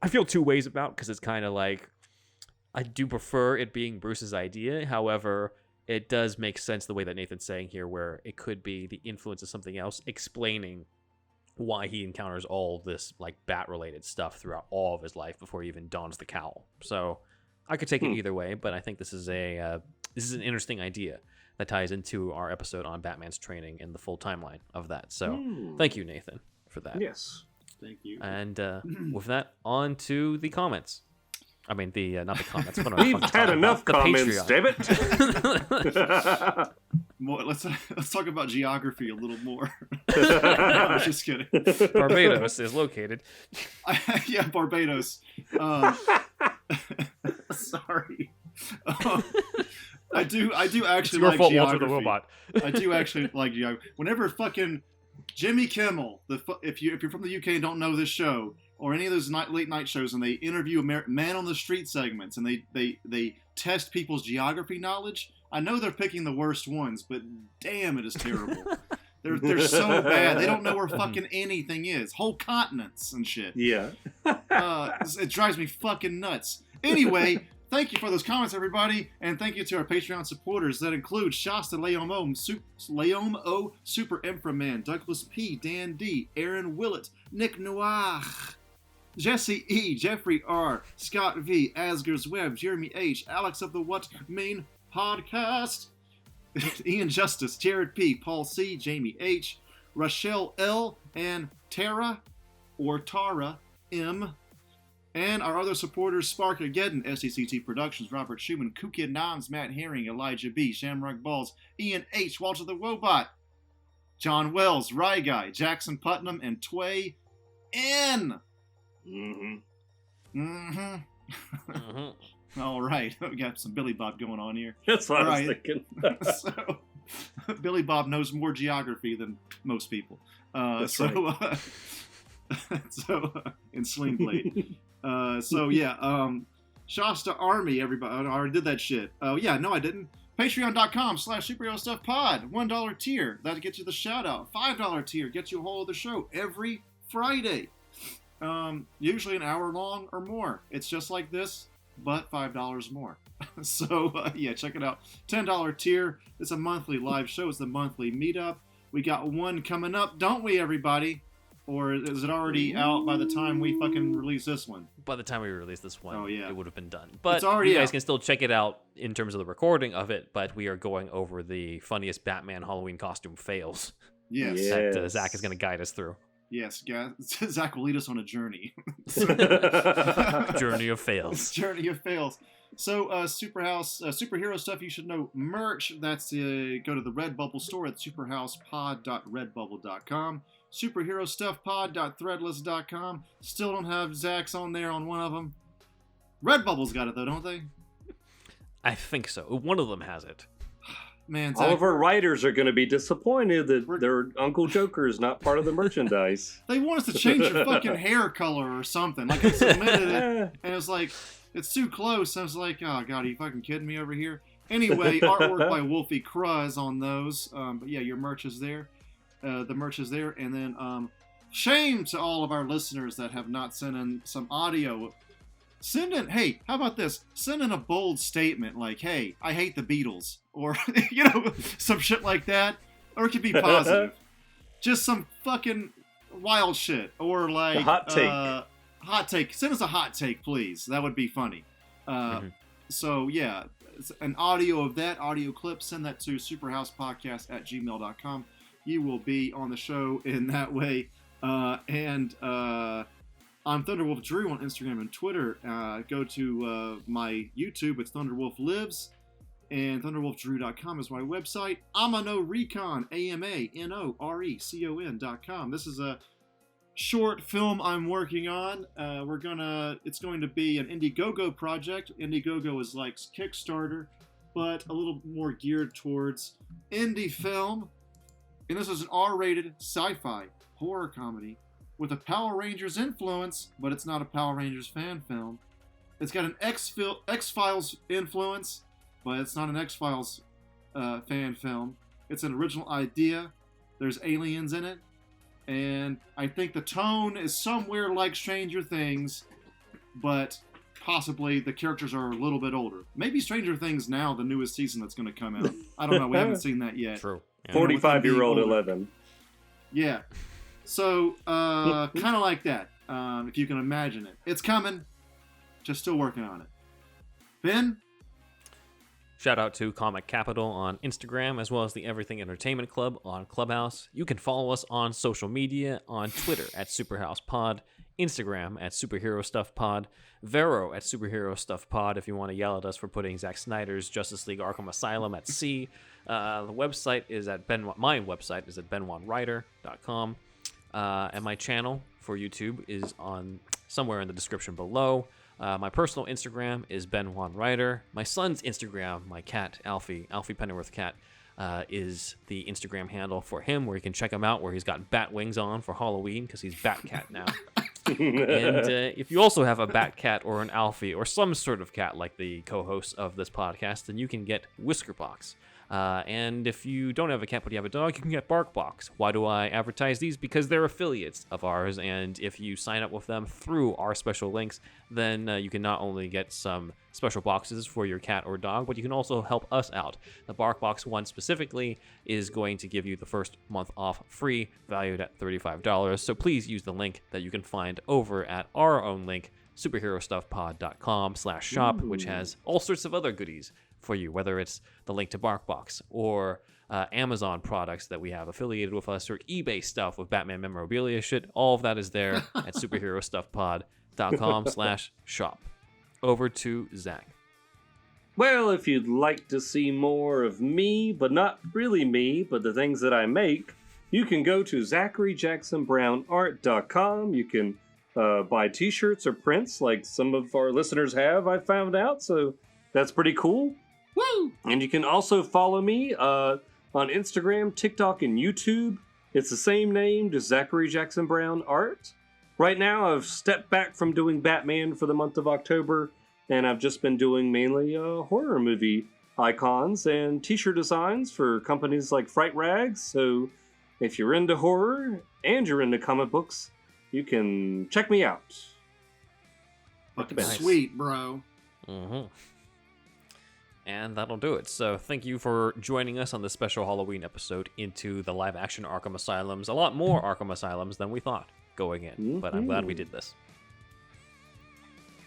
I feel two ways about, because it's kind of like, I do prefer it being Bruce's idea. However, it does make sense the way that Nathan's saying here, where it could be the influence of something else explaining why he encounters all this like bat-related stuff throughout all of his life before he even dons the cowl. So I could take it either way, but I think this is an interesting idea that ties into our episode on Batman's training and the full timeline of that. So thank you, Nathan, for that. Yes. Thank you. And with that, on to the comments. I mean, not the comments. What am I We've fucking had talking enough about? The comments, Patreon. damn it. More, let's talk about geography a little more. I was just kidding. Barbados is located. Yeah, Barbados. Sorry. I do actually It's your like fault, geography. Walter the Robot. I do actually like geography. Whenever fucking Jimmy Kimmel, if you're from the UK and don't know this show, or any of those late night shows, and they interview man on the street segments, and they test people's geography knowledge, I know they're picking the worst ones, but damn, it is terrible. They're so bad. They don't know where fucking anything is. Whole continents and shit. Yeah. It drives me fucking nuts. Anyway, thank you for those comments, everybody, and thank you to our Patreon supporters that include Shasta Leomo, Super Inframan, Douglas P, Dan D, Aaron Willett, Nick Noir, Jesse E, Jeffrey R, Scott V, Asgers Webb, Jeremy H, Alex of the What Mean Podcast, Ian Justice, Jared P, Paul C, Jamie H, Rochelle L, and Tara M. And our other supporters, Spark Ageddon, SECT Productions, Robert Schumann, Kukid Nons, Matt Herring, Elijah B, Shamrock Balls, Ian H, Walter the Robot, John Wells, Rye Guy, Jackson Putnam, and Tway N. All right, we got some Billy Bob going on here. That's what All I was right. thinking. So, Billy Bob knows more geography than most people. That's So in Sling Blade. Shasta Army, everybody. I already did that shit. Oh, yeah, no, I didn't. Patreon.com/superhero stuff pod. $1 tier. That gets you the shout out. $5 tier gets you a whole other show every Friday. Usually an hour long or more. It's just like this, but $5 more. So, check it out. $10 tier. It's a monthly live show. It's the monthly meetup. We got one coming up, don't we, everybody? Or is it already out by the time we fucking release this one? By the time we release this one, it would have been done. But it's already you guys out. can still check it out in terms of the recording of it, but we are going over the funniest Batman Halloween costume fails Yes. that Zach is going to guide us through. Yes, guys. Zach will lead us on a journey. Journey of fails. Journey of fails. So, superhero stuff you should know merch. That's go to the Redbubble store at superhousepod.redbubble.com. Superherostuffpod.threadless.com. Still don't have Zach's on there on one of them. Redbubble's got it though, don't they? I think so. One of them has it. Man, Zach, All of our writers are going to be disappointed that their Uncle Joker is not part of the merchandise. they want us to change your fucking hair color or something. Like I submitted it, and it's like, it's too close. I was like, oh god, are you fucking kidding me over here? Anyway, artwork by Wolfie Cruz on those. But yeah, your merch is there. The merch is there. And then shame to all of our listeners that have not sent in some audio. Send in, hey, how about this? Send in a bold statement like, hey, I hate the Beatles. Or, some shit like that. Or it could be positive. Just some fucking wild shit. Or like... A hot take. Hot take. Send us a hot take, please. That would be funny. So, yeah. An audio of that, audio clip, send that to superhousepodcast@gmail.com. You will be on the show in that way. I'm Thunderwolf Drew on Instagram and Twitter. Go to my YouTube. It's Thunderwolf Lives. And thunderwolfdrew.com is my website. Amano Recon, AMANORECON.com. This is a short film I'm working on. It's going to be an Indiegogo project. Indiegogo is like Kickstarter, but a little more geared towards indie film. And this is an R-rated sci-fi horror comedy with a Power Rangers influence, but it's not a Power Rangers fan film. It's got an X-Files influence, but it's not an X-Files fan film. It's an original idea. There's aliens in it. And I think the tone is somewhere like Stranger Things, but possibly the characters are a little bit older. Maybe Stranger Things now, the newest season that's going to come out. I don't know. We haven't seen that yet. True. Yeah. 45-year-old 11. Yeah. So, kind of like that, if you can imagine it. It's coming. Just still working on it. Ben? Shout out to Comic Capital on Instagram, as well as the Everything Entertainment Club on Clubhouse. You can follow us on social media, on Twitter at SuperhousePod, Instagram at SuperheroStuffPod, Vero at SuperheroStuffPod if you want to yell at us for putting Zack Snyder's Justice League Arkham Asylum at C. The website is at my website is at benwanwriter.com. And my channel for YouTube is on somewhere in the description below. My personal Instagram is benwanwriter. My son's Instagram, my cat, Alfie Pennyworth Cat, is the Instagram handle for him, where you can check him out, where he's got bat wings on for Halloween, because he's Batcat now. And if you also have a Batcat or an Alfie or some sort of cat like the co-hosts of this podcast, then you can get Whiskerbox. And if you don't have a cat but you have a dog, you can get Barkbox. Why do I advertise these? Because they're affiliates of ours, and if you sign up with them through our special links, then you can not only get some special boxes for your cat or dog, but you can also help us out. The Barkbox one specifically is going to give you the first month off free, valued at $35. So please use the link that you can find over at our own link, superherostuffpod.com/shop, which has all sorts of other goodies for you, whether it's the link to Barkbox or Amazon products that we have affiliated with us, or eBay stuff with Batman memorabilia shit. All of that is there at superherostuffpod.com/shop. Over to Zach. Well, if you'd like to see more of me, but not really me, but the things that I make, you can go to ZacharyJacksonBrownArt.com. You can buy t-shirts or prints like some of our listeners have, I found out, so that's pretty cool. Woo! And you can also follow me on Instagram, TikTok, and YouTube. It's the same name, just Zachary Jackson Brown Art. Right now, I've stepped back from doing Batman for the month of October, and I've just been doing mainly horror movie icons and t-shirt designs for companies like Fright Rags. So if you're into horror and you're into comic books, you can check me out. Fucking Nice. sweet, bro. Mm-hmm. And that'll do it. So thank you for joining us on this special Halloween episode into the live-action Arkham Asylums. A lot more Arkham Asylums than we thought going in, but I'm glad we did this.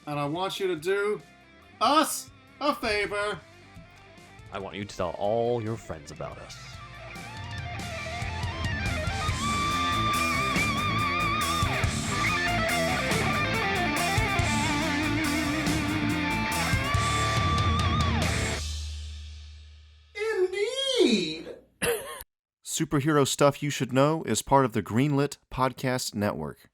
And I want you to do us a favor. I want you to tell all your friends about us. Indeed. Superhero Stuff You Should Know is part of the Greenlit Podcast Network.